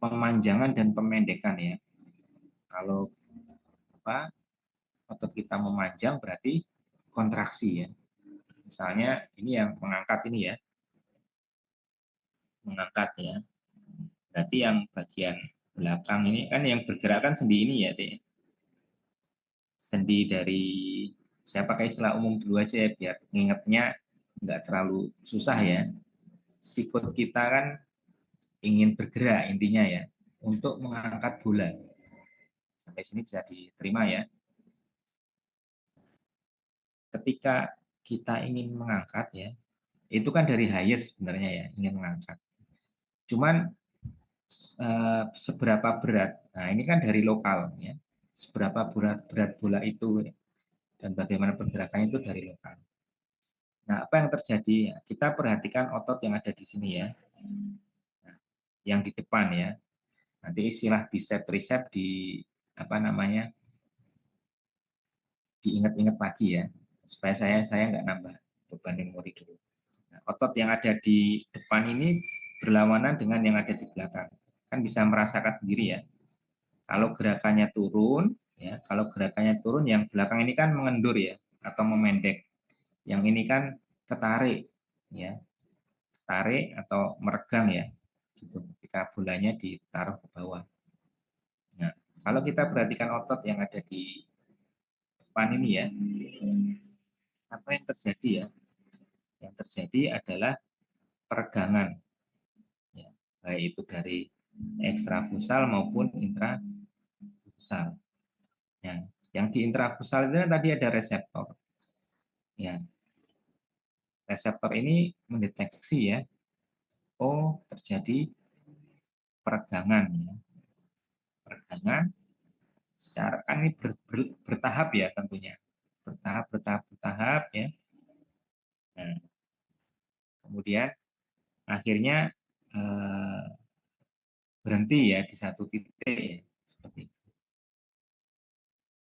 pemanjangan dan pemendekan ya. Kalau apa otot kita memanjang berarti kontraksi ya. Misalnya ini yang mengangkat ini ya. mengangkat ya. Berarti yang bagian belakang ini kan yang bergerak kan sendi ini ya, Dek. Sendi dari, saya pakai istilah umum dulu aja ya, biar ngingetnya nggak terlalu susah ya. Sikut kita kan ingin bergerak intinya ya, untuk mengangkat bola. Sampai sini bisa diterima ya. Ketika kita ingin mengangkat ya, itu kan dari highest sebenarnya ya, ingin mengangkat. Cuman seberapa berat, nah ini kan dari lokal ya, seberapa berat bola itu dan bagaimana pergerakannya itu dari lokal. Nah, apa yang terjadi? Kita perhatikan otot yang ada di sini ya, nah, yang di depan ya. Nanti istilah bicep tricep di apa namanya, diingat-ingat lagi ya, supaya saya nggak nambah beban memori dulu. Nah, otot yang ada di depan ini berlawanan dengan yang ada di belakang. Kan bisa merasakan sendiri ya. Kalau gerakannya turun, ya, kalau gerakannya turun, yang belakang ini kan mengendur ya, atau memendek. Yang ini kan ketarik, ya, tarik atau meregang ya, gitu. Ketika bolanya ditaruh ke bawah. Nah, kalau kita perhatikan otot yang ada di depan ini ya, apa yang terjadi ya? Yang terjadi adalah peregangan, ya, baik itu dari ekstrafusal maupun intrafusal. Ya, yang di intrafusal itu tadi ada reseptor. Ya, reseptor ini mendeteksi ya, oh terjadi peregangan ya. Peregangan secara kan ini bertahap ya tentunya. Bertahap ya. Nah, kemudian akhirnya eh, berhenti ya di satu titik ya, seperti itu.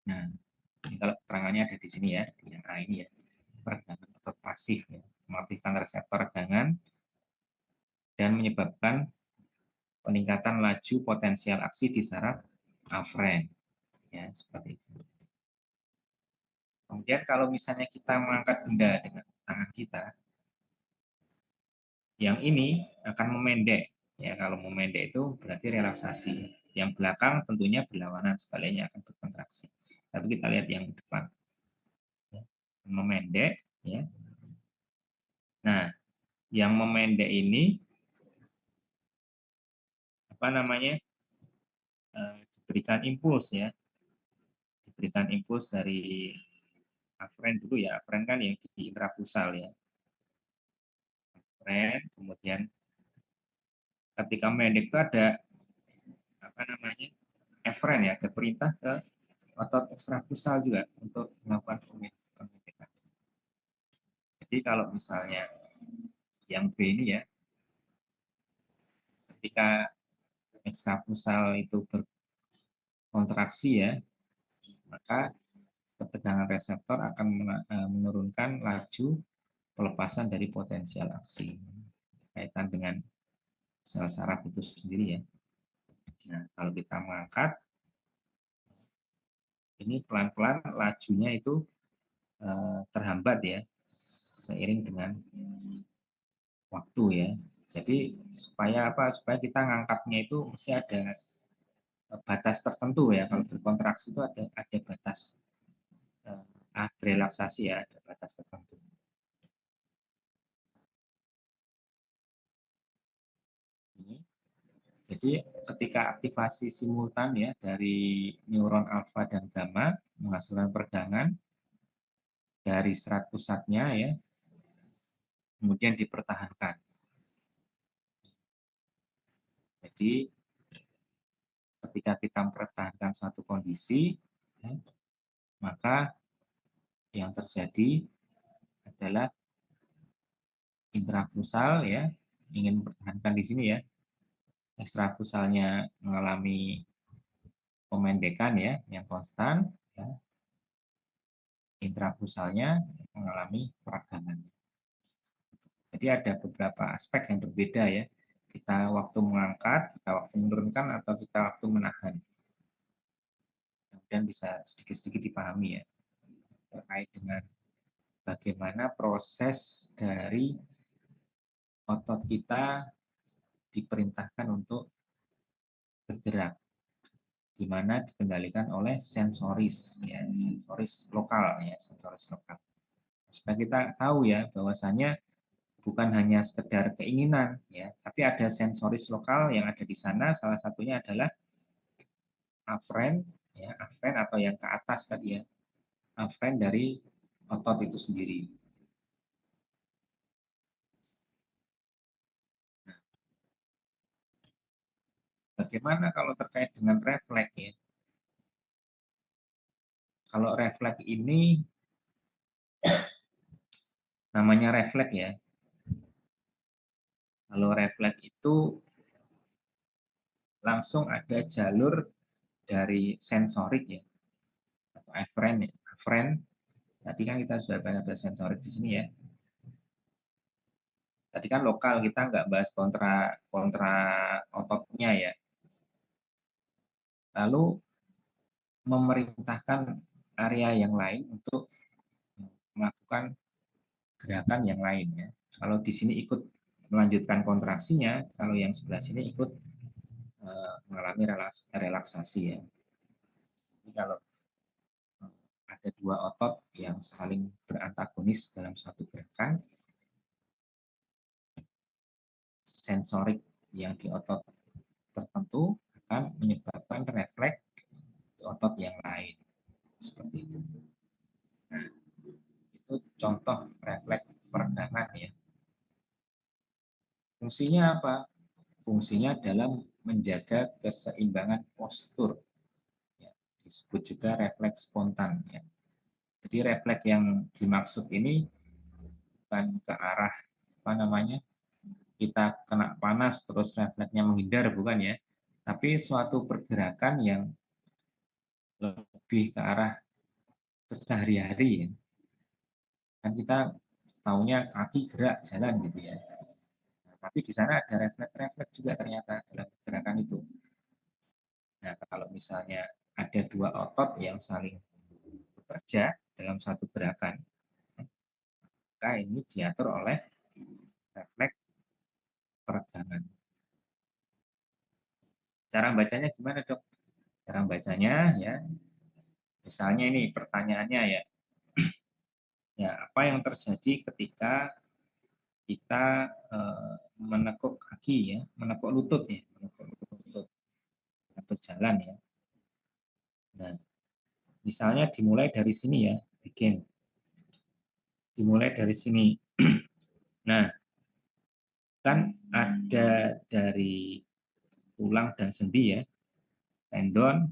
Nah, ini kalau keterangannya ada di sini ya, yang A ini ya, peregangan atau pasif ya, mengaktifkan reseptor regangan dan menyebabkan peningkatan laju potensial aksi di saraf afren ya, seperti itu. Kemudian kalau misalnya kita mengangkat benda dengan tangan kita, yang ini akan memendek ya. Kalau memendek itu berarti relaksasi. Yang belakang tentunya berlawanan, sebaliknya akan berkontraksi. Tapi kita lihat yang depan, memendek ya. Nah, yang memendek ini apa namanya, diberikan impuls ya, diberikan impuls dari afren dulu ya. Afren kan yang di intrafusal ya, afren. Kemudian ketika memendek itu ada apa namanya, efren ya, ada perintah ke otot ekstrafusal juga untuk melakukan pemendekan. Jadi kalau misalnya yang B ini ya, ketika ekstrafusal itu berkontraksi ya, maka ketegangan reseptor akan menurunkan laju pelepasan dari potensial aksi kaitan dengan sel saraf itu sendiri ya. Nah, kalau kita mengangkat, ini pelan-pelan lajunya itu terhambat ya, seiring dengan waktu ya. Jadi supaya apa? Supaya kita ngangkatnya itu mesti ada batas tertentu ya. Kalau berkontraksi itu ada batas relaksasi ya, ada batas tertentu. Ini. Jadi ketika aktivasi simultan ya dari neuron alfa dan gamma menghasilkan peregangan dari serat pusatnya ya, kemudian dipertahankan. Jadi ketika kita mempertahankan suatu kondisi, ya, maka yang terjadi adalah intrafusal ya, ingin mempertahankan di sini ya, ekstrafusalnya mengalami pemendekan ya, yang konstan, ya, intrafusalnya mengalami peradangan. Jadi ada beberapa aspek yang berbeda ya. Kita waktu mengangkat, kita waktu menurunkan, atau kita waktu menahan. Kemudian bisa sedikit-sedikit dipahami ya, terkait dengan bagaimana proses dari otot kita diperintahkan untuk bergerak, di mana dikendalikan oleh sensoris, ya, sensoris lokal, ya, sensoris lokal. Supaya kita tahu ya bahwasanya bukan hanya sekedar keinginan, ya, tapi ada sensoris lokal yang ada di sana. Salah satunya adalah afren, ya, afren atau yang ke atas tadi ya, afren dari otot itu sendiri. Bagaimana kalau terkait dengan refleks ya? Kalau refleks ini namanya refleks ya. Kalau refleks itu langsung ada jalur dari sensorik ya, atau afren ya. Afren, tadi kan kita sudah bahas ada sensorik di sini ya. Tadi kan lokal, kita nggak bahas kontra kontra ototnya ya. Lalu memerintahkan area yang lain untuk melakukan gerakan yang lain ya. Kalau di sini ikut melanjutkan kontraksinya, kalau yang sebelah sini ikut mengalami relaksasi ya. Jadi kalau ada dua otot yang saling berantagonis dalam suatu gerakan, sensorik yang di otot tertentu akan menyebabkan refleks di otot yang lain. Seperti itu. Nah, itu contoh refleks peregangan ya. Fungsinya apa? Fungsinya dalam menjaga keseimbangan postur. Ya, disebut juga refleks spontan. Ya. Jadi refleks yang dimaksud ini bukan ke arah apa namanya, kita kena panas terus refleksnya menghindar, bukan ya. Tapi suatu pergerakan yang lebih ke arah kesehari-hari ya. Kan kita taunya kaki gerak jalan gitu ya. Nah, tapi di sana ada refleks-refleks juga ternyata dalam gerakan itu. Nah, kalau misalnya ada dua otot yang saling bekerja dalam satu gerakan, maka ini diatur oleh refleks peregangan. Cara bacanya gimana, Dok? Cara bacanya ya, misalnya ini pertanyaannya ya, ya apa yang terjadi ketika kita menekuk kaki ya, menekuk lutut ya, menekuk lutut berjalan ya. Nah, misalnya dimulai dari sini ya, dimulai dari sini. Nah, kan ada dari tulang dan sendi ya, tendon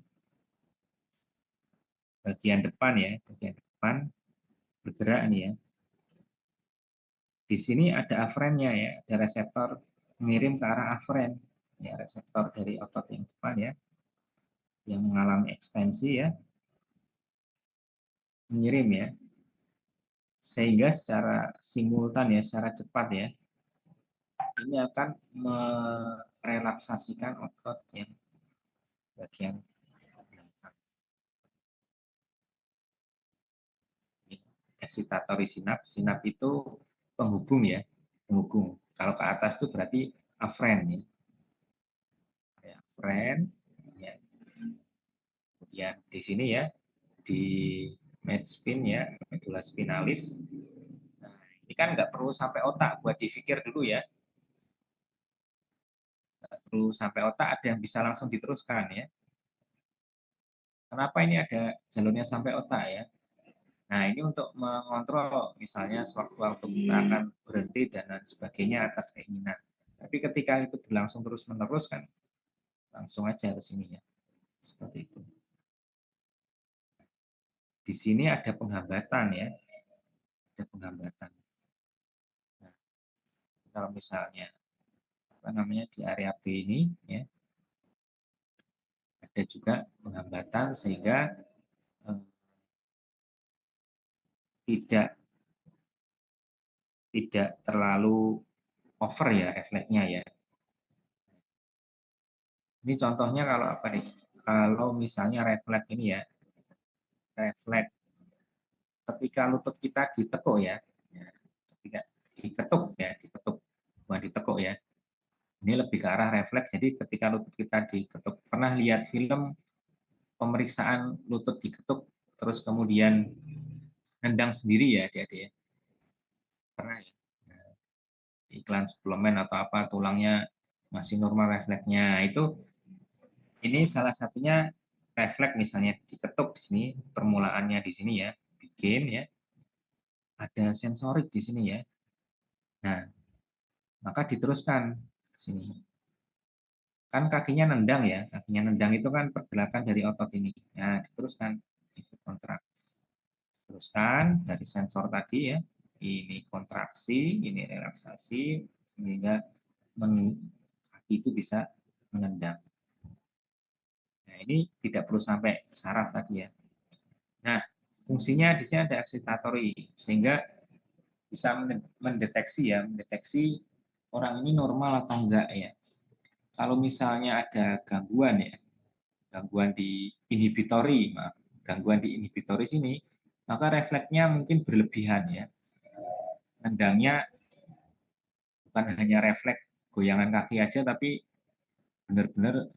bagian depan ya, bagian depan bergerak nih ya. Di sini ada afrennya ya, ada reseptor mengirim ke arah afren, ya, reseptor dari otot yang depan ya, yang mengalami ekstensi ya, mengirim ya, sehingga secara simultan ya, secara cepat ya, ini akan merelaksasikan otot yang bagian belakang. Excitatory sinap, sinap itu penghubung ya, penghubung. Kalau ke atas itu berarti afren ya, afren ya. Kemudian di sini ya, di medspin ya, medula spinalis. Nah, ini kan nggak perlu sampai otak buat dipikir dulu ya. Nggak perlu sampai otak, ada yang bisa langsung diteruskan ya. Kenapa ini ada jalurnya sampai otak ya? Nah, ini untuk mengontrol misalnya sewaktu-waktu kita akan berhenti dan lain sebagainya atas keinginan. Tapi ketika itu berlangsung terus-menerus kan langsung aja ke sini ya. Seperti itu. Di sini ada penghambatan ya. Ada penghambatan. Nah, kalau misalnya apa namanya di area B ini ya, ada juga penghambatan sehingga eh, tidak tidak terlalu over ya refleksnya ya. Ini contohnya kalau apa nih? Kalau misalnya refleks ini ya, refleks ketika lutut kita ditekuk ya, ketika diketuk ya, diketuk bukan ditekuk ya. Ini lebih ke arah refleks. Jadi ketika lutut kita diketuk, pernah lihat film pemeriksaan lutut diketuk, terus kemudian nendang sendiri ya, adik-adik ya? Pernah ya? Nah, iklan suplemen atau apa, tulangnya masih normal refleksnya. Itu ini salah satunya refleks misalnya diketuk di sini, permulaannya di sini ya, bikin ya, ada sensorik di sini ya. Nah, maka diteruskan ke sini. Kan kakinya nendang ya, kakinya nendang itu kan pergerakan dari otot ini. Nah, diteruskan ikut kontrak. Teruskan dari sensor tadi ya, ini kontraksi, ini relaksasi, sehingga kaki itu bisa menendang. Nah, ini tidak perlu sampai saraf tadi ya. Nah, fungsinya di sini ada excitatory, sehingga bisa mendeteksi orang ini normal atau enggak ya. Kalau misalnya ada gangguan ya, gangguan di inhibitory, maaf, gangguan di inhibitory sini, maka refleksnya mungkin berlebihan ya. Nendangnya bukan hanya refleks goyangan kaki aja, tapi benar-benar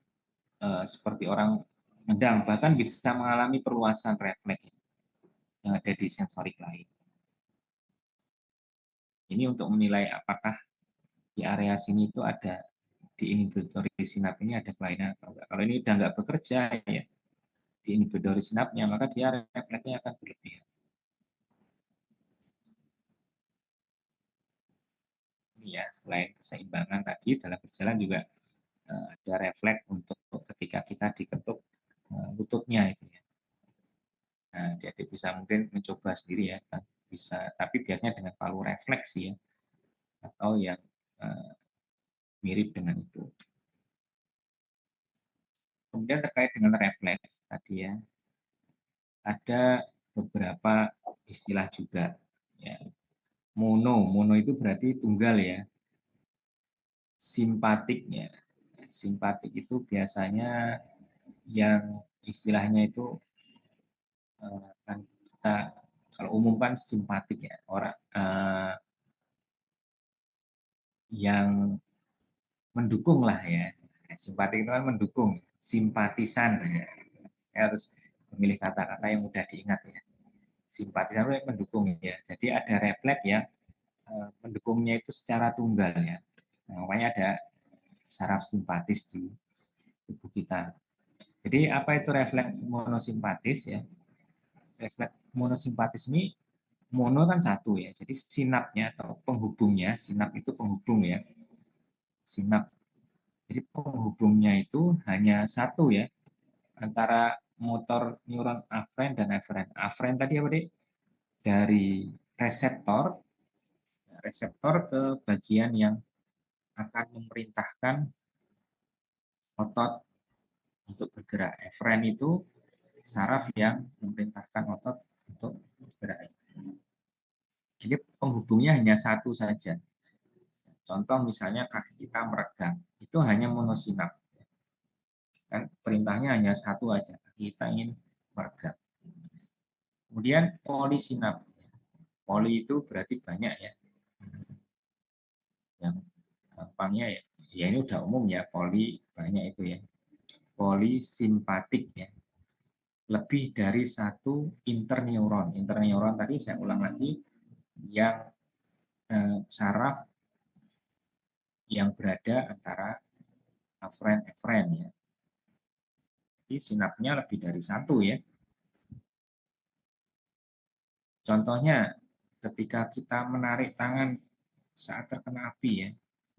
seperti orang nendang, bahkan bisa mengalami perluasan refleks yang ada di sensorik lain. Ini untuk menilai apakah di area sini itu ada di inhibitory sinap ini ada kelainan atau enggak. Kalau ini udah nggak bekerja ya di inhibitory sinapnya, maka dia refleksnya akan berlebihan. Ini ya, selain keseimbangan tadi dalam berjalan juga ada refleks untuk ketika kita diketuk lututnya itu ya. Nah, jadi bisa mungkin mencoba sendiri ya, bisa, tapi biasanya dengan palu refleks ya, atau yang mirip dengan itu. Kemudian terkait dengan refleks tadi ya, ada beberapa istilah juga ya. Mono itu berarti tunggal ya. Simpatiknya, simpatik itu biasanya yang istilahnya itu kan kita kalau umum kan simpatik ya, orang yang mendukung lah ya. Simpatik itu kan mendukung, simpatisan ya. Saya harus memilih kata-kata yang mudah diingat ya. Simpatisan itu mendukung ya. Jadi ada refleks ya, mendukungnya itu secara tunggal ya. Nah, makanya ada saraf simpatis di tubuh kita. Jadi apa itu refleks monosimpatis ya? Refleks monosimpatis ini mono kan satu ya. Jadi sinapnya atau penghubungnya, sinap itu penghubung ya. Sinap. Jadi penghubungnya itu hanya satu ya antara motor neuron aferen dan eferen. Aferen tadi apa, Dik? Dari reseptor ke bagian yang akan memerintahkan otot untuk bergerak. Eferen itu saraf yang memerintahkan otot untuk bergerak. Jadi penghubungnya hanya satu saja. Contoh misalnya kaki kita meregang, itu hanya monosinap. Kan perintahnya hanya satu aja, kita ingin meregang. Kemudian polisinap. Poli itu berarti banyak ya. Yang gampangnya ya, ya ini udah umum ya, poli banyak itu ya. Polisimpatik ya. Lebih dari satu interneuron. Interneuron tadi saya ulang lagi, yang saraf yang berada antara aferen-eferen ya. Jadi sinapnya lebih dari satu ya. Contohnya ketika kita menarik tangan saat terkena api ya,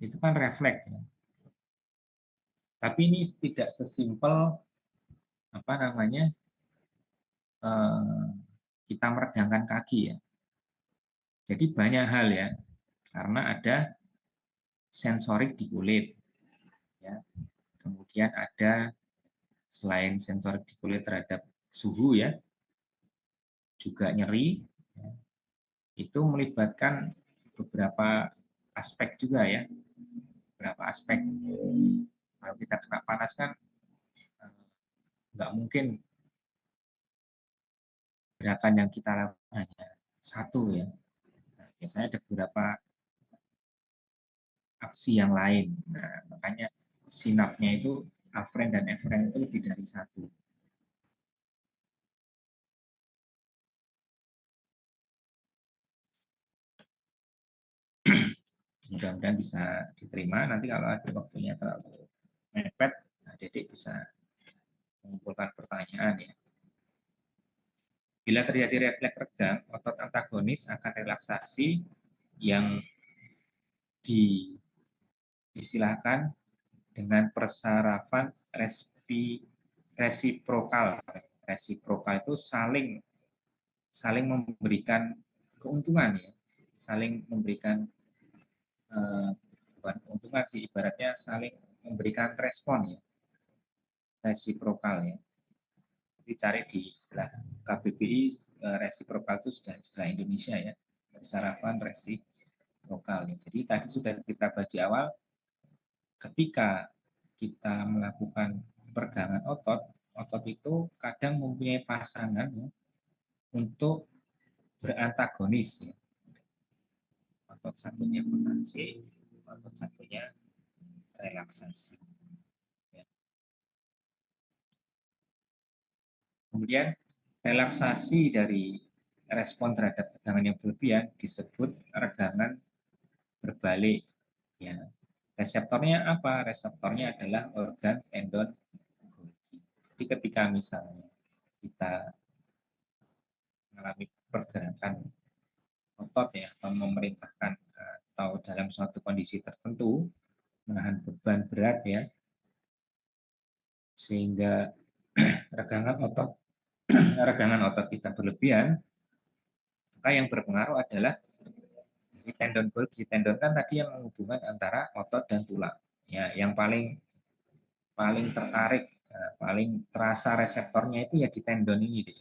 itu kan refleks ya. Tapi ini tidak sesimpel apa namanya kita meregangkan kaki ya. Jadi banyak hal ya, karena ada sensorik di kulit ya. Kemudian ada selain sensorik di kulit terhadap suhu ya, juga nyeri ya. Itu melibatkan beberapa aspek juga ya, beberapa aspek. Kalau kita kena panas kan nggak mungkin gerakan yang kita lakukan hanya satu ya. Nah, biasanya ada beberapa aksi yang lain. Nah, makanya sinapnya itu afren dan efren itu lebih dari satu. Mudah-mudahan bisa diterima. Nanti kalau ada waktunya terlalu mepet, nah Dedek bisa mengumpulkan pertanyaan ya. Bila terjadi refleks renggang, otot antagonis akan relaksasi yang diistilahkan dengan persarafan resiprokal. Resiprokal itu saling memberikan keuntungan ya, saling memberikan bukan keuntungan sih, ibaratnya saling memberikan respon ya, resiprokal ya. Dicari di istilah KBBI, resiprokal itu sudah istilah Indonesia ya, persarafan resiprokal ya. Jadi tadi sudah kita bahas di awal, ketika kita melakukan peregangan otot, otot itu kadang mempunyai pasangan ya, untuk berantagonis ya. Otot satunya potensi, otot satunya relaksasi. Ya. Kemudian relaksasi dari respon terhadap tegangan yang berlebihan disebut regangan berbalik. Ya. Reseptornya apa? Reseptornya adalah organ tendon Golgi. Jadi ketika misalnya kita mengalami pergerakan otot ya, atau memerintahkan atau dalam suatu kondisi tertentu menahan beban berat ya, sehingga regangan otot regangan otot kita berlebihan, maka yang berpengaruh adalah tendon Golgi. Tendon kan tadi yang menghubungkan antara otot dan tulang. Ya, yang paling paling tertarik, paling terasa reseptornya itu ya di tendon ini deh.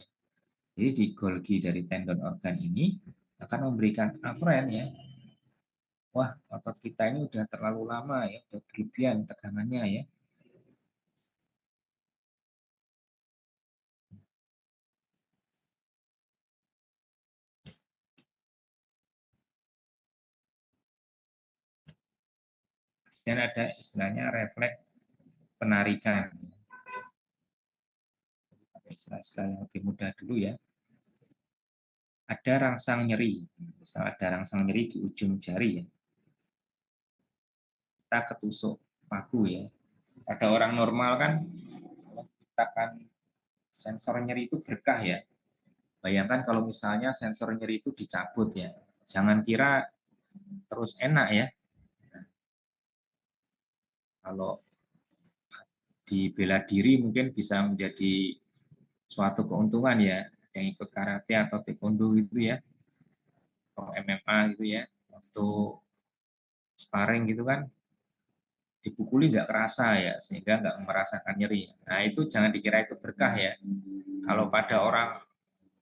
Jadi di Golgi dari tendon organ ini akan memberikan afren ya. Wah, otot kita ini udah terlalu lama ya, udah berlebihan tegangannya ya. Dan ada istilahnya refleks penarikan. Istilah-istilah yang lebih mudah dulu ya. Ada rangsang nyeri, misal ada rangsang nyeri di ujung jari ya. Kita ketusuk paku ya. Pada orang normal kan, kita kan sensor nyeri itu berkah ya. Bayangkan kalau misalnya sensor nyeri itu dicabut ya. Jangan kira terus enak ya. Kalau di bela diri mungkin bisa menjadi suatu keuntungan ya, yang ikut karate atau taekwondo gitu ya, atau MMA gitu ya, waktu sparring gitu kan dipukuli nggak kerasa ya, sehingga nggak merasakan nyeri. Nah itu jangan dikira itu berkah ya. Kalau pada orang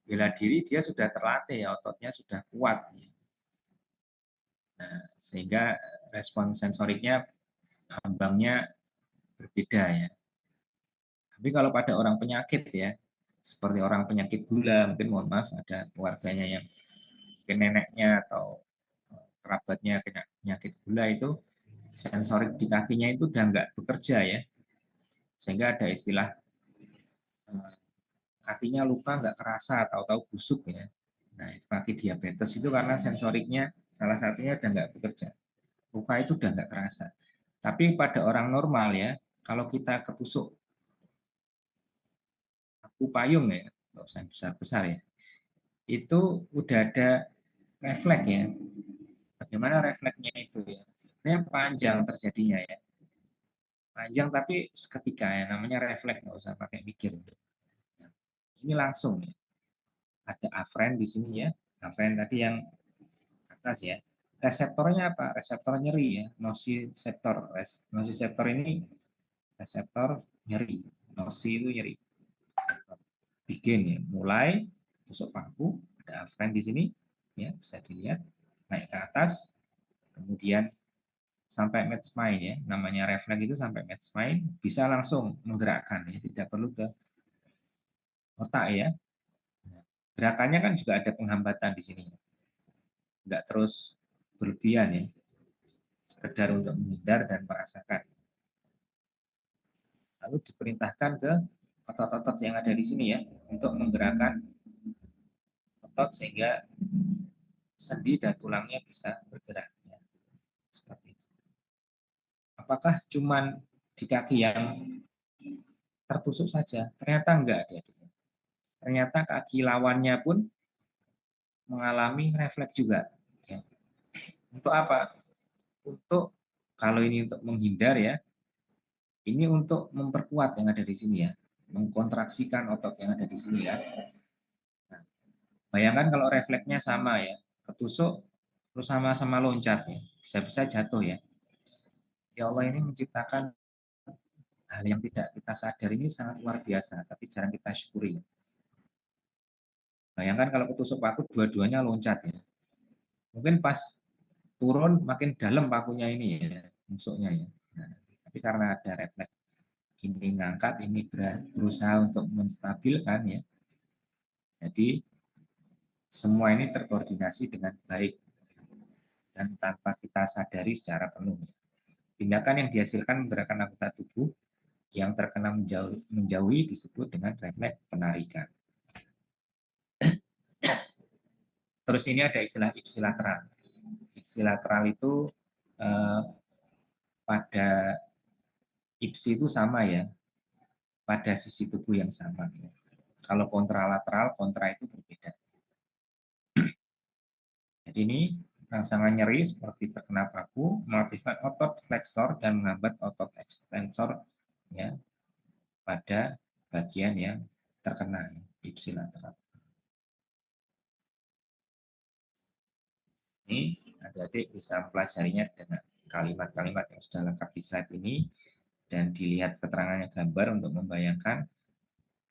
bela diri dia sudah terlatih ya, ototnya sudah kuat. Nah, sehingga respon sensoriknya ambangnya berbeda ya. Tapi kalau pada orang penyakit ya, seperti orang penyakit gula, mungkin mohon maaf ada keluarganya yang mungkin neneknya atau kerabatnya kena penyakit gula, itu sensorik di kakinya itu udah nggak bekerja ya, sehingga ada istilah kakinya luka nggak kerasa, tahu-tahu busuk ya. Nah, itu kaki diabetes itu karena sensoriknya salah satunya udah nggak bekerja. Luka itu udah nggak terasa. Tapi pada orang normal ya, kalau kita ketusuk paku payung ya, nggak usah besar-besar ya, itu udah ada refleks ya. Bagaimana refleksnya itu ya? Sebenarnya panjang terjadinya ya. Panjang tapi seketika ya, namanya refleks, nggak usah pakai mikir. Ini langsung ya. Ada afren di sini ya. Afren tadi yang atas ya. Reseptornya apa? Reseptor nyeri ya. Nociceptor. Nociceptor ini reseptor nyeri. Noci itu nyeri. Reseptor. Bikin ya. Mulai tusuk paku, ada afren di sini ya, bisa dilihat naik ke atas, kemudian sampai mid spine ya, namanya refleks itu sampai mid spine, bisa langsung menggerakkan ya, tidak perlu ke otak ya. Gerakannya kan juga ada penghambatan di sini, nggak terus berlebihan ya. sekedar untuk menghindar dan merasakan. Lalu diperintahkan ke otot-otot yang ada di sini ya, untuk menggerakkan otot sehingga sendi dan tulangnya bisa bergerak. Ya. Seperti itu. Apakah cuman di kaki yang tertusuk saja? Ternyata enggak. Ternyata kaki lawannya pun mengalami refleks juga. Ya. Untuk apa? Untuk kalau ini untuk menghindar ya, ini untuk memperkuat yang ada di sini ya, mengkontraksikan otot yang ada di sini ya. Nah, bayangkan kalau refleksnya sama ya, ketusuk terus sama-sama loncat ya, bisa-bisa jatuh ya. Ya Allah ini menciptakan hal yang tidak kita sadar ini sangat luar biasa, tapi jarang kita syukuri. Ya. Bayangkan kalau ketusuk paku dua-duanya loncat ya. Mungkin pas turun makin dalam pakunya ini ya, musuhnya ya. Nah, tapi karena ada refleks ini ngangkat, ini berusaha untuk menstabilkan ya. Jadi semua ini terkoordinasi dengan baik dan tanpa kita sadari secara penuh. Tindakan yang dihasilkan menggerakkan anggota tubuh yang terkena menjauhi disebut dengan refleks penarikan. Terus ini ada istilah ipsilateral. Ipsilateral itu pada ipsi itu sama ya, pada sisi tubuh yang sama. Ya. Kalau kontralateral, kontra itu berbeda. Jadi ini rangsangan nyeri seperti terkena paku, mengaktifkan otot flexor dan menghambat otot ekstensor ya pada bagian yang terkena ipsilateral. Ini adik-adik bisa mempelajarinya dengan kalimat-kalimat yang sudah lengkap di slide ini dan dilihat keterangannya gambar untuk membayangkan.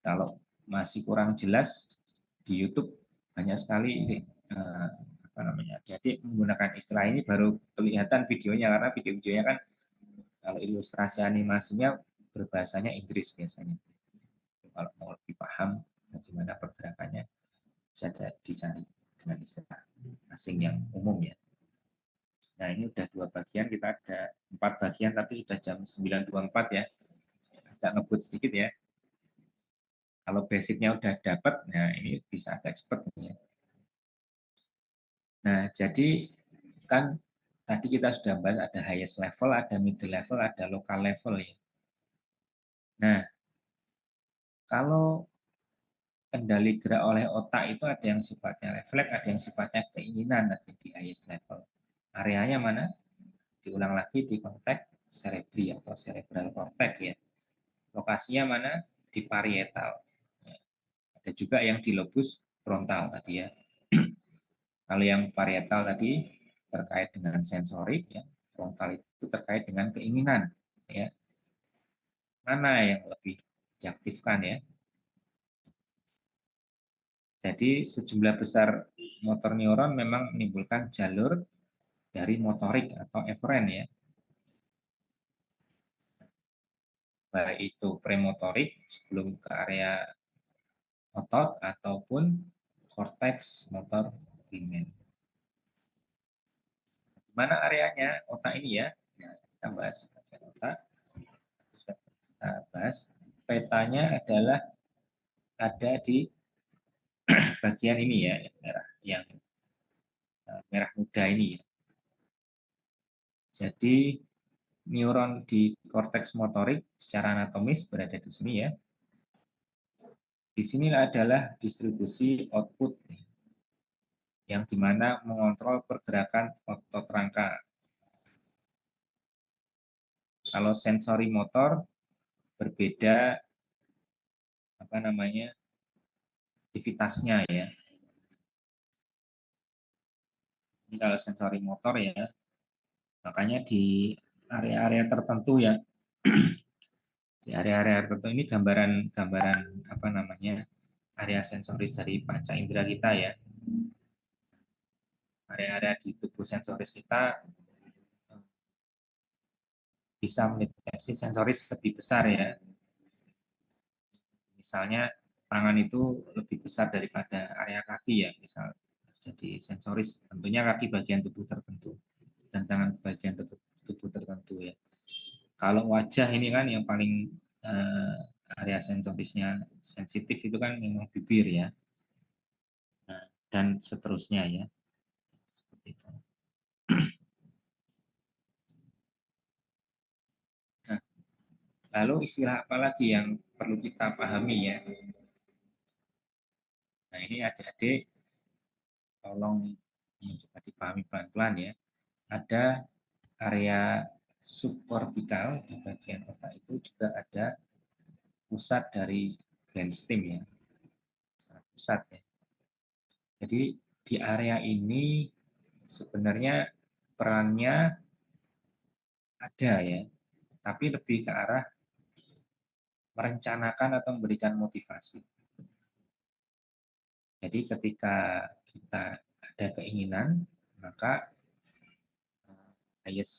Kalau masih kurang jelas di YouTube banyak sekali apa namanya adik-adik menggunakan istilah ini baru kelihatan videonya karena video-videonya kan kalau ilustrasi animasinya berbahasanya Inggris biasanya. Kalau mau lebih paham bagaimana pergerakannya bisa dicari dengan istilah asing yang umum ya. Nah ini udah 2 bagian, kita ada 4 bagian tapi sudah jam 9.24 ya. Agak ngebut sedikit ya. Kalau basicnya udah dapat, nah ini bisa agak cepat ya. Nah jadi kan tadi kita sudah bahas ada highest level, ada middle level, ada local level ya. Nah kalau kendali gerak oleh otak itu ada yang sifatnya refleks, ada yang sifatnya keinginan nanti di highest level. Areanya mana? Diulang lagi di konteks cerebri atau cerebral cortex ya. Lokasinya mana? Di parietal. Ya. Ada juga yang di lobus frontal tadi ya. Kalau yang parietal tadi terkait dengan sensorik ya, frontal itu terkait dengan keinginan ya. Mana yang lebih diaktifkan ya? Jadi sejumlah besar motor neuron memang menimbulkan jalur dari motorik atau eferen ya. Baik itu premotorik sebelum ke area otot ataupun korteks motor primer. Mana areanya otak ini ya? Nah, kita bahas bagian otak. Kita bahas petanya adalah ada di bagian ini ya, yang merah, yang merah muda ini ya. Jadi neuron di korteks motorik secara anatomis berada di sini ya. Di sini adalah distribusi output yang dimana mengontrol pergerakan otot rangka. Kalau sensori motor berbeda apa namanya aktivitasnya ya. Ini kalau sensori motor ya, makanya di area-area tertentu ya, di area-area tertentu ini gambaran apa namanya area sensoris dari panca indera kita ya. Area-area di tubuh sensoris kita bisa mendeteksi sensoris lebih besar ya. Misalnya tangan itu lebih besar daripada area kaki ya, misal jadi sensoris tentunya kaki bagian tubuh tertentu dan tangan bagian tubuh tertentu ya. Kalau wajah ini kan yang paling area sensorisnya sensitif itu kan memang bibir ya. Nah, dan seterusnya ya. Seperti itu. Nah, lalu istilah apa lagi yang perlu kita pahami ya? Nah, ini adik-adik tolong coba dipahami pelan-pelan ya. Ada area subkortikal di bagian otak itu juga ada pusat dari brainstem ya, pusat ya. Jadi di area ini sebenarnya perannya ada ya, tapi lebih ke arah merencanakan atau memberikan motivasi. Jadi ketika kita ada keinginan, maka bias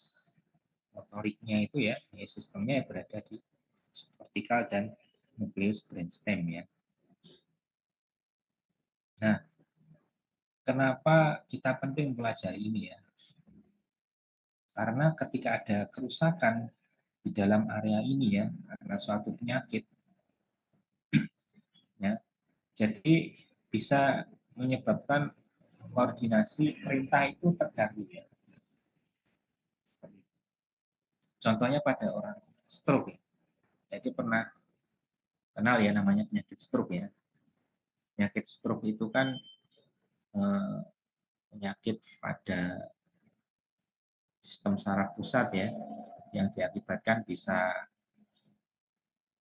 motoriknya itu ya, bias sistemnya berada di subkortikal dan nukleus brainstem ya. Nah, kenapa kita penting pelajari ini ya? Karena ketika ada kerusakan di dalam area ini ya, karena suatu penyakit, ya, jadi bisa menyebabkan koordinasi perintah itu terganggu ya. Contohnya pada orang stroke ya. Jadi pernah kenal ya namanya penyakit stroke ya. Penyakit stroke itu kan penyakit pada sistem saraf pusat ya, yang diakibatkan bisa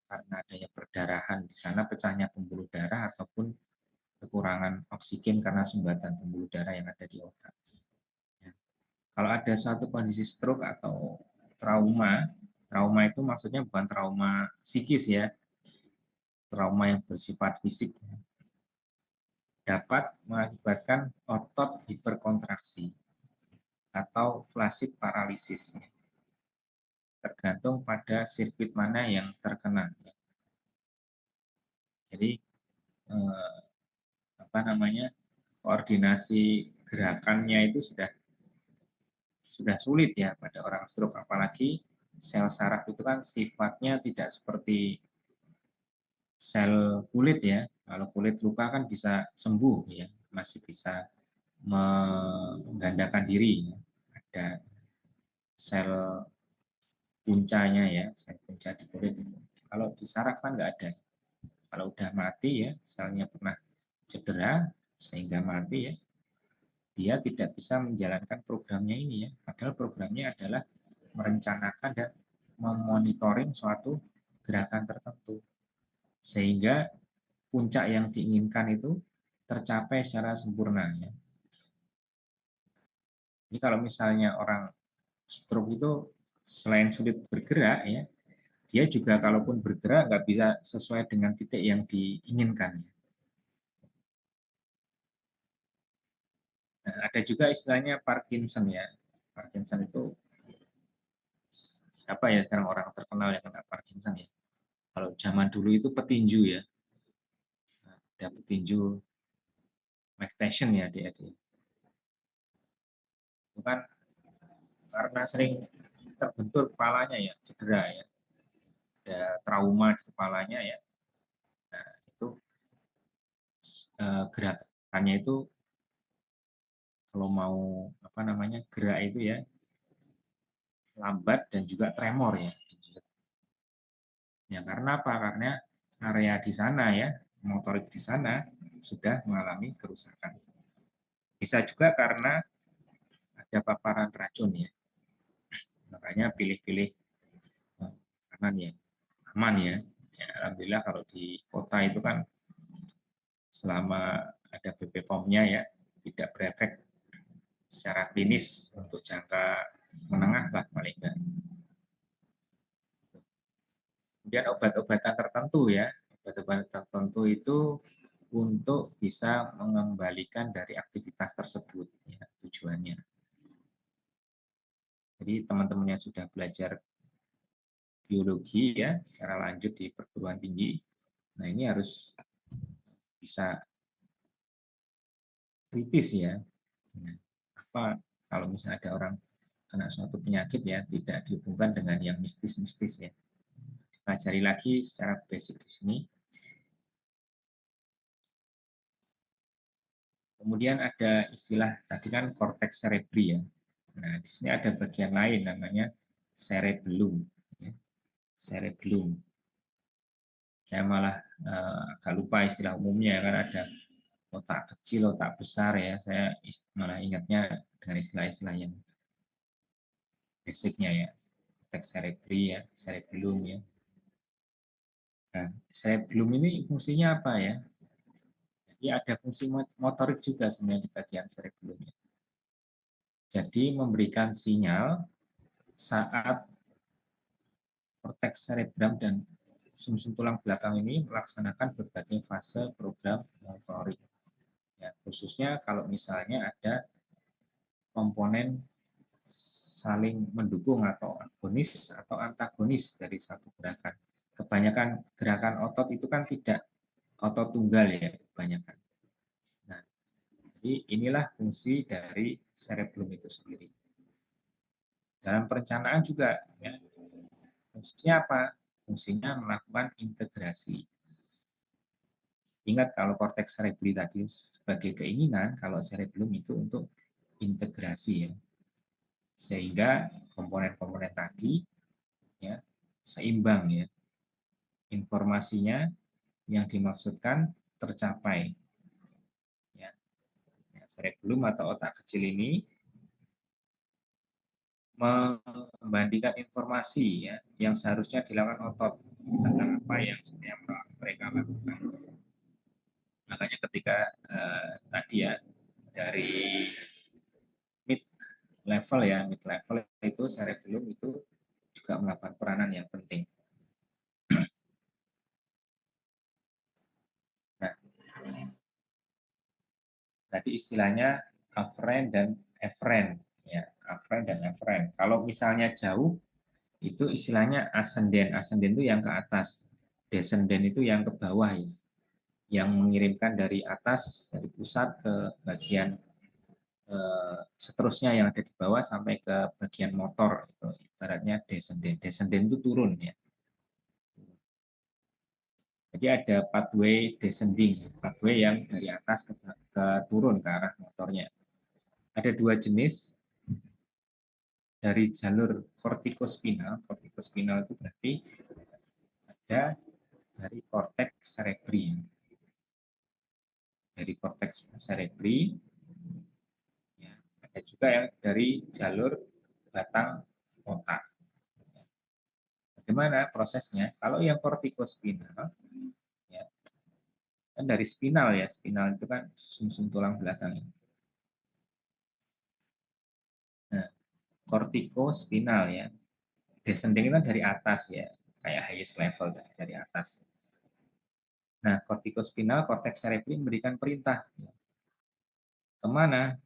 karena adanya perdarahan di sana, pecahnya pembuluh darah ataupun kekurangan oksigen karena sumbatan pembuluh darah yang ada di otak. Ya. Kalau ada suatu kondisi stroke atau trauma, trauma itu maksudnya bukan trauma psikis ya, trauma yang bersifat fisik, dapat mengakibatkan otot hiperkontraksi atau flasid paralisis, tergantung pada sirkuit mana yang terkena. Jadi apa namanya, koordinasi gerakannya itu sudah sulit ya pada orang stroke, apalagi sel saraf itu kan sifatnya tidak seperti sel kulit ya. Kalau kulit luka kan bisa sembuh ya, masih bisa menggandakan diri. Ada sel puncanya ya, sel punca di kulit itu. Kalau di saraf kan nggak ada. Kalau udah mati ya, selnya pernah cedera sehingga mati ya, dia tidak bisa menjalankan programnya ini ya. Padahal programnya adalah merencanakan dan memonitoring suatu gerakan tertentu. Sehingga puncak yang diinginkan itu tercapai secara sempurna ya. Jadi kalau misalnya orang stroke itu selain sulit bergerak ya, dia juga kalaupun bergerak nggak bisa sesuai dengan titik yang diinginkan. Nah, ada juga istilahnya Parkinson ya. Parkinson itu siapa ya sekarang orang terkenal yang kena Parkinson ya. Kalau zaman dulu itu petinju ya. Nah, ada petinju Mike Tyson ya dia. Itu kan karena sering terbentur kepalanya ya, cedera ya. Ada trauma di kepalanya ya. Nah, itu gerakannya itu kalau mau apa namanya gerak itu ya lambat dan juga tremor ya. Ya karena apa? Karena area di sana ya, motorik di sana sudah mengalami kerusakan. Bisa juga karena ada paparan racun ya. Makanya pilih-pilih makanan yang aman ya. Ya. Alhamdulillah kalau di kota itu kan selama ada BPOM-nya ya tidak berefek secara klinis untuk jangka menengah lah paling enggak. Kemudian obat-obatan tertentu ya, obat-obatan tertentu itu untuk bisa mengembalikan dari aktivitas tersebut ya, tujuannya. Jadi teman-teman yang sudah belajar biologi ya secara lanjut di perguruan tinggi, nah ini harus bisa kritis ya. Nah, apa kalau misalnya ada orang kena suatu penyakit ya, tidak dihubungkan dengan yang mistis-mistis ya. Pelajari lagi secara basic di sini. Kemudian ada istilah tadi kan cortex cerebri ya. Nah, di sini ada bagian lain namanya cerebellum. Ya. Cerebellum. Saya malah agak lupa istilah umumnya kan ada otak kecil, otak besar ya. Saya malah ingatnya dengan istilah-istilah yang basicnya ya. Cortex cerebri ya, cerebellum ya. Nah, cerebellum ini fungsinya apa ya? Jadi ada fungsi motorik juga sebenarnya di bagian cerebellum. Jadi memberikan sinyal saat korteks cerebram dan sumsum tulang belakang ini melaksanakan berbagai fase program motorik. Ya, khususnya kalau misalnya ada komponen saling mendukung atau agonis atau antagonis dari satu gerakan. Kebanyakan gerakan otot itu kan tidak otot tunggal ya, kebanyakan. Nah, jadi inilah fungsi dari cerebellum itu sendiri. Dalam perencanaan juga, ya, fungsinya apa? Fungsinya melakukan integrasi. Ingat kalau korteks cerebri tadi sebagai keinginan, kalau cerebellum itu untuk integrasi ya. Sehingga komponen-komponen tadi ya seimbang ya. Informasinya yang dimaksudkan tercapai. Ya. Cerebellum atau otak kecil ini membandingkan informasi ya yang seharusnya dilakukan otot tentang apa yang sebenarnya mereka lakukan. Makanya ketika tadi ya dari mid level ya, mid level itu cerebellum itu juga melakukan peranan yang penting. Nah, tadi istilahnya afferent dan efferent ya, afferent dan efferent. Kalau misalnya jauh itu istilahnya ascendent. Ascendent itu yang ke atas, descendant itu yang ke bawah ya. Yang mengirimkan dari atas dari pusat ke bagian seterusnya yang ada di bawah sampai ke bagian motor itu ibaratnya descendant. Descendant itu turun ya. Jadi ada pathway descending, pathway yang dari atas ke turun ke arah motornya. Ada dua jenis dari jalur kortikospinal. Kortikospinal itu berarti ada dari korteks cerebri. Dari korteks cerebri, ya, ada juga yang dari jalur batang otak. Bagaimana prosesnya? Kalau yang kortikospinal, ya, kan dari spinal ya, spinal itu kan sumsum tulang belakang. Nah, kortikospinal ya, descending itu dari atas ya, kayak highest level dari atas. Nah, kortikospinal, korteks cerebri memberikan perintah ya. Kemana?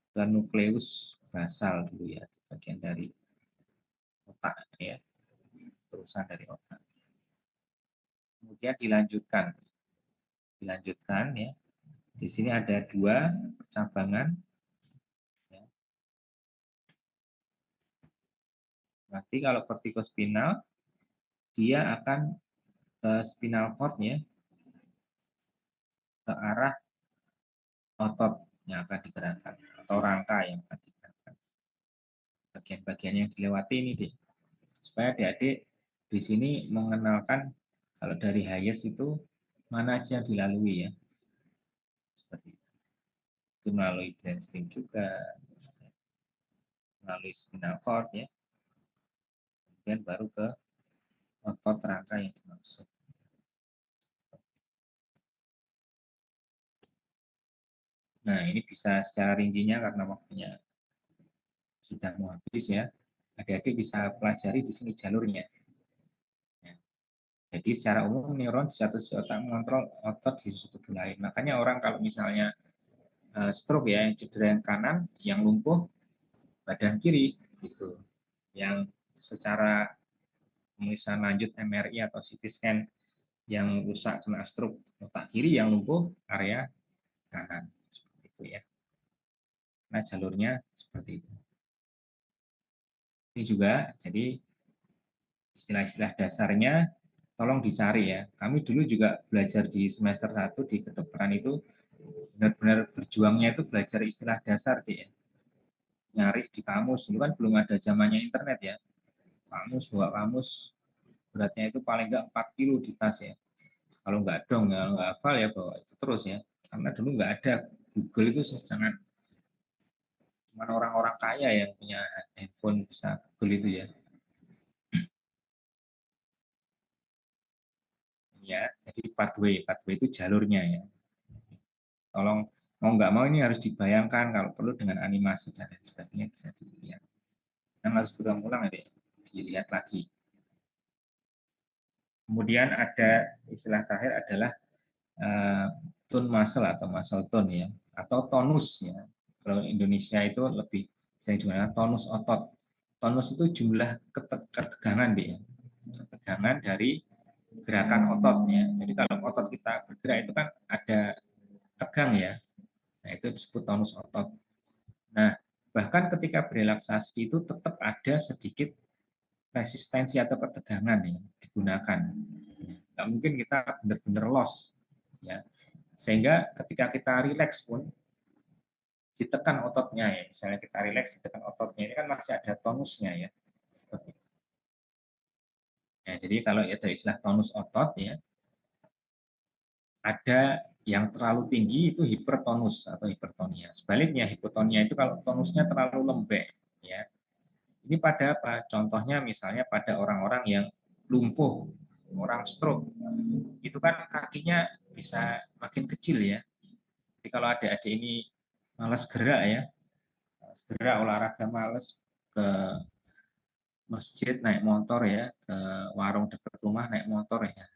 Ke nukleus basal dulu ya, bagian dari otak ya, terusan dari otak. Kemudian dilanjutkan ya. Di sini ada dua percabangan. Ya. Nanti kalau kortikospinal, dia akan ke spinal cord-nya ke arah otot yang akan digerakkan atau rangka yang akan digerakkan. Bagian-bagian yang dilewati ini deh. Supaya adik-adik di sini mengenalkan kalau dari highest itu mana aja yang dilalui ya. Seperti itu. Itu melalui brainstem juga, melalui spinal cord ya. Kemudian baru ke otot rangka yang dimaksud. Nah, ini bisa secara rincinya karena waktunya sudah mau habis ya. Adik-adik bisa pelajari di sini jalurnya. Ya. Jadi secara umum neuron di satu sisi otak mengontrol otot di sisi tubuh lain. Makanya orang kalau misalnya stroke ya, yang cedera yang kanan, yang lumpuh badan kiri gitu. Yang secara pemeriksaan lanjut MRI atau CT scan yang rusak kena stroke otak kiri, yang lumpuh area kanan. Seperti itu ya. Nah, jalurnya seperti itu. Ini juga, jadi istilah-istilah dasarnya tolong dicari ya. Kami dulu juga belajar di semester 1 di kedokteran itu benar-benar berjuangnya itu belajar istilah dasar deh ya. Nyari di kamus, dulu kan belum ada zamannya internet ya. Kamus, bawa kamus, beratnya itu paling enggak 4 kilo di tas ya. Kalau nggak dong, ya nggak hafal ya bawa itu terus ya. Karena dulu nggak ada Google itu sangat cuma orang-orang kaya yang punya handphone bisa Google itu ya. Ya, jadi pathway itu jalurnya ya. Tolong mau nggak mau ini harus dibayangkan kalau perlu dengan animasi dan lain sebagainya bisa dilihat. Yang harus berulang-ulang ya, dilihat lagi. Kemudian ada istilah terakhir adalah tone muscle atau muscle tone ya, atau tonus ya. Kalau Indonesia itu lebih sering digunakan tonus otot. Tonus itu jumlah ketegangan ya. Ketegangan dari gerakan ototnya. Jadi kalau otot kita bergerak itu kan ada tegang ya. Nah, itu disebut tonus otot. Nah, bahkan ketika berelaksasi itu tetap ada sedikit resistensi atau ketegangan yang digunakan. Nggak mungkin kita benar-benar loss. Ya. Sehingga ketika kita rileks pun, ditekan ototnya ya. Misalnya kita rileks, ditekan ototnya, ini kan masih ada tonusnya ya. Seperti itu. Ya, jadi kalau ada istilah tonus otot ya, ada yang terlalu tinggi itu hipertonus atau hipertonia. Sebaliknya hipotonia itu kalau tonusnya terlalu lembek ya. Ini pada apa? Contohnya misalnya pada orang-orang yang lumpuh, orang stroke. Itu kan kakinya bisa makin kecil ya. Jadi kalau adik-adik ini malas gerak ya, malas gerak olahraga malas ke masjid naik motor ya, ke warung dekat rumah naik motor ya.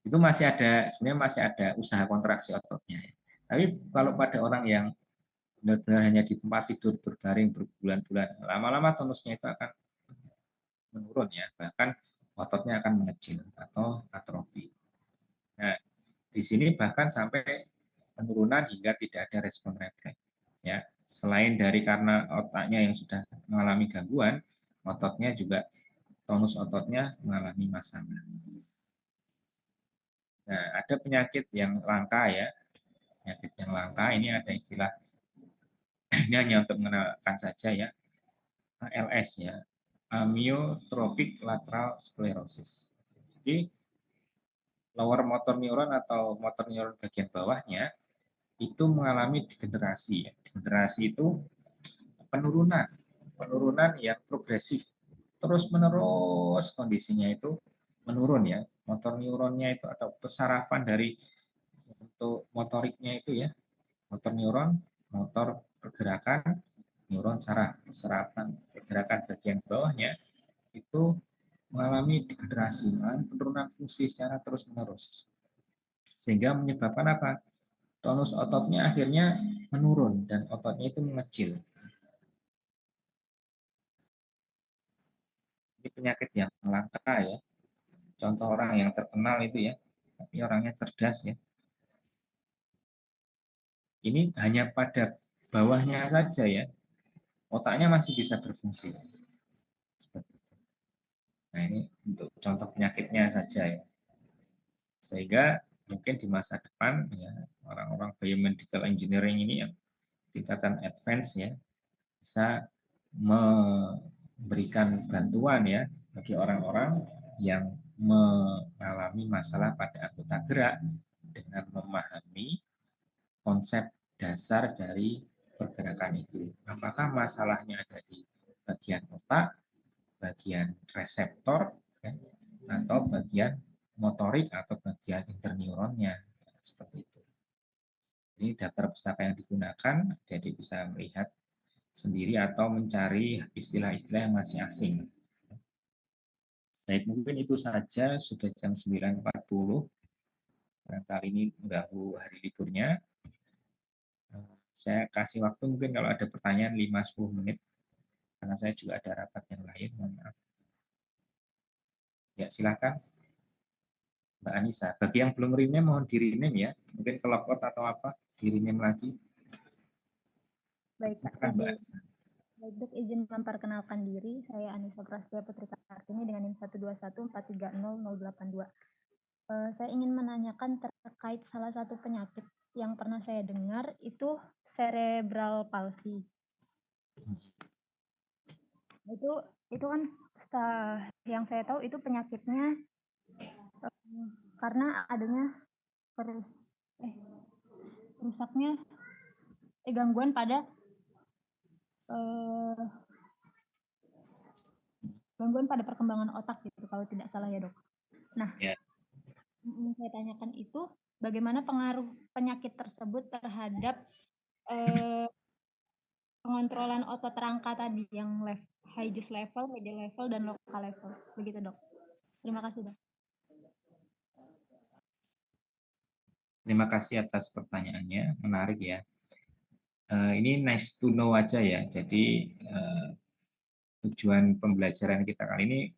Itu masih ada sebenarnya masih ada usaha kontraksi ototnya ya. Tapi kalau pada orang yang benar-benar hanya di tempat tidur berbaring berbulan-bulan, lama-lama tonusnya itu akan menurun ya, bahkan ototnya akan mengecil atau atrofi. Nah, di sini bahkan sampai penurunan hingga tidak ada respon refleks. Ya, selain dari karena otaknya yang sudah mengalami gangguan, ototnya juga tonus ototnya mengalami masalah. Nah, ada penyakit yang langka ya, penyakit yang langka ini ada istilah ini hanya untuk mengenalkan saja ya, ALS ya, amyotrophic lateral sclerosis. Jadi lower motor neuron atau motor neuron bagian bawahnya itu mengalami degenerasi. Degenerasi itu penurunan, penurunan yang progresif, terus menerus kondisinya itu menurun ya. Motor neuronnya itu atau pesarafan dari untuk motoriknya itu ya, motor neuron, motor pergerakan, neuron saraf, pesarafan pergerakan bagian bawahnya itu mengalami degenerasi, mengalami penurunan fungsi secara terus-menerus. Sehingga menyebabkan apa? Tonus ototnya akhirnya menurun dan ototnya itu mengecil. Ini penyakit yang langka ya. Contoh orang yang terkenal itu ya, tapi orangnya cerdas ya. Ini hanya pada bawahnya saja ya, otaknya masih bisa berfungsi. Seperti itu. Nah ini untuk contoh penyakitnya saja ya. Sehingga mungkin di masa depan ya orang-orang biomedical engineering ini yang tingkatan advance ya bisa memberikan bantuan ya bagi orang-orang yang mengalami masalah pada anggota gerak dengan memahami konsep dasar dari pergerakan itu. Apakah masalahnya ada di bagian otak, bagian reseptor, ya, atau bagian motorik atau bagian interneuronnya, ya, seperti itu. Ini daftar pustaka yang digunakan, jadi bisa melihat sendiri atau mencari istilah-istilah yang masih asing. Baik, mungkin itu saja, sudah jam 9.40. Kali ini mengganggu hari liburnya. Saya kasih waktu mungkin kalau ada pertanyaan 5-10 menit, karena saya juga ada rapat yang lain, mohon maaf. Ya, silakan Mbak Anissa. Bagi yang belum rename, mohon di-rename ya. Mungkin ke logout atau apa, di-rename lagi. Baik, Pak. Silakan Mbak Anissa. Baik, Dok, izin memperkenalkan diri. Saya Anissa Prastia Putri Kartini dengan NIM 121430082. Saya ingin menanyakan terkait salah satu penyakit yang pernah saya dengar itu cerebral palsy. Itu kan yang saya tahu itu penyakitnya karena adanya rusaknya gangguan pada perkembangan otak gitu kalau tidak salah ya, Dok. Nah, Ya. yang saya tanyakan itu bagaimana pengaruh penyakit tersebut terhadap pengontrolan otot rangka tadi yang high level, middle level, dan local level. Begitu, Dok. Terima kasih, Dok. Terima kasih atas pertanyaannya, menarik ya. Ini nice to know aja ya. Jadi tujuan pembelajaran kita kali ini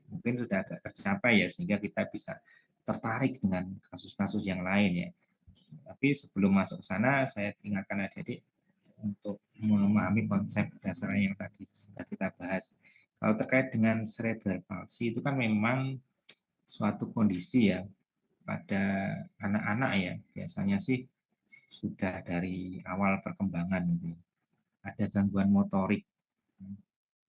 mungkin sudah agak tercapai ya, sehingga kita bisa tertarik dengan kasus-kasus yang lain ya. Tapi sebelum masuk ke sana, saya ingatkan adik-adik untuk memahami konsep dasar yang tadi kita bahas. Kalau terkait dengan cerebral palsy itu kan memang suatu kondisi ya pada anak-anak ya, biasanya sih sudah dari awal perkembangan gitu. Ada gangguan motorik.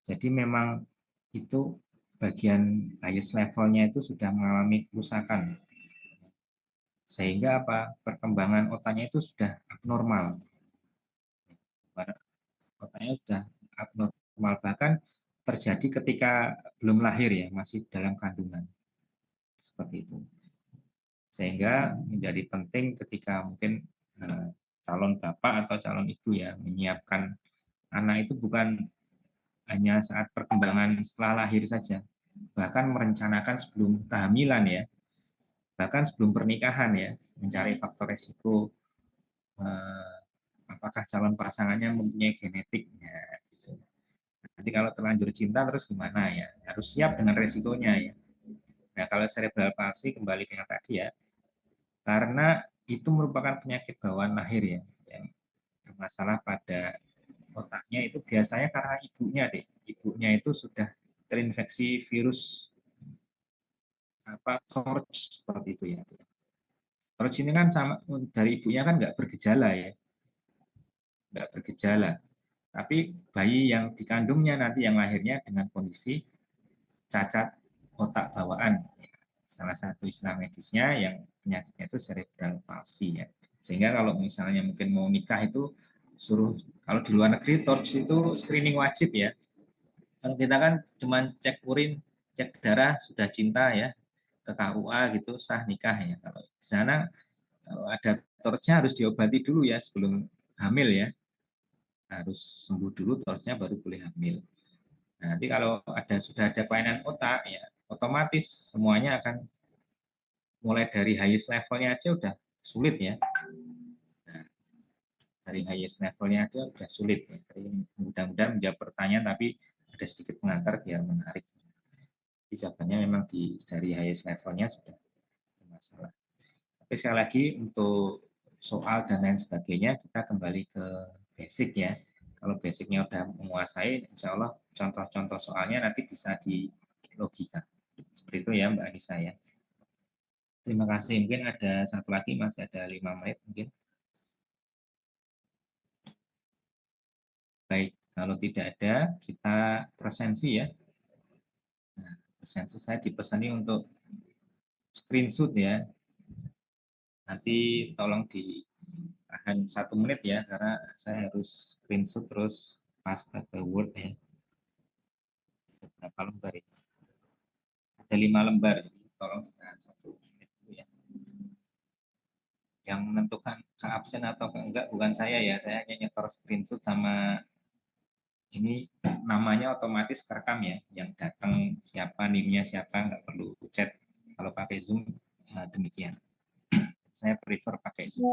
Jadi memang itu bagian highest levelnya itu sudah mengalami kerusakan. Sehingga apa? Perkembangan otaknya itu sudah abnormal. Otaknya sudah abnormal, bahkan terjadi ketika belum lahir ya, masih dalam kandungan. Seperti itu. Sehingga menjadi penting ketika mungkin calon bapak atau calon ibu ya menyiapkan anak itu bukan hanya saat perkembangan setelah lahir saja, bahkan merencanakan sebelum kehamilan ya, bahkan sebelum pernikahan ya, mencari faktor resiko apakah calon pasangannya mempunyai genetiknya. Gitu. Nanti kalau terlanjur cinta terus gimana ya, harus siap dengan resikonya ya. Nah kalau cerebral palsy kembali ke yang tadi ya, karena itu merupakan penyakit bawaan lahir ya, yang bermasalah pada otaknya itu biasanya karena ibunya itu sudah terinfeksi virus TORCH seperti itu ya. TORCH ini kan sama dari ibunya kan nggak bergejala ya, nggak bergejala. Tapi bayi yang dikandungnya nanti yang lahirnya dengan kondisi cacat otak bawaan. Salah satu istilah medisnya yang penyakitnya itu cerebral palsy ya. Sehingga kalau misalnya mungkin mau nikah itu suruh, kalau di luar negeri TORCH itu screening wajib ya. Kalau kita kan cuma cek urin, cek darah sudah cinta ya, ke KUA gitu sah nikah ya. Kalau di sana kalau ada TORCH-nya harus diobati dulu ya sebelum hamil ya. Harus sembuh dulu TORCH-nya baru boleh hamil. Nah, nanti kalau sudah ada kelainan otak ya otomatis semuanya akan mulai dari highest levelnya aja udah sulit ya. Nah, dari highest levelnya aja udah sulit ya. Mudah-mudahan menjawab pertanyaan tapi ada sedikit pengantar biar menarik. Jadi jawabannya memang dari highest levelnya sudah bermasalah. Tapi sekali lagi untuk soal dan lain sebagainya kita kembali ke basic ya. Kalau basicnya udah menguasai, insya Allah contoh-contoh soalnya nanti bisa di logika. Seperti itu ya Mbak Anissa ya. Terima kasih. Mungkin ada satu lagi, masih ada 5 menit mungkin. Baik, kalau tidak ada, kita presensi ya. Nah, presensi saya dipesani untuk screenshot ya. Nanti tolong ditahan 1 menit ya, karena saya harus screenshot terus paste ke Word ya. Berapa lembar ini? Ada 5 lembar, tolong ditahan 1 menit dulu ya. Yang menentukan ke absen atau ke enggak bukan saya ya, saya hanya nyetor screenshot sama ini namanya otomatis kerekam ya, yang datang siapa, nimnya siapa, nggak perlu chat. Kalau pakai Zoom demikian. Saya prefer pakai Zoom.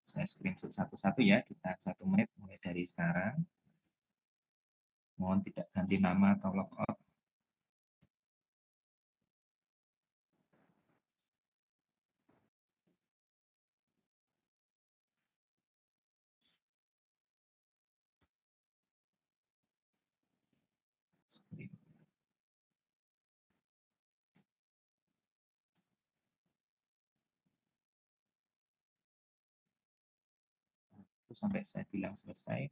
Saya screenshot satu-satu ya, kita 1 menit mulai dari sekarang. Mohon tidak ganti nama atau logout. Sampai saya bilang selesai.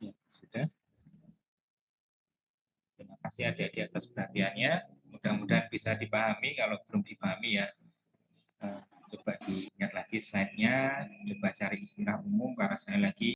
Ya, sudah. Terima kasih adik-adik atas perhatiannya. Mudah-mudahan bisa dipahami. Kalau belum dipahami ya, coba diingat lagi slide-nya. Coba cari istilah umum karena saya lagi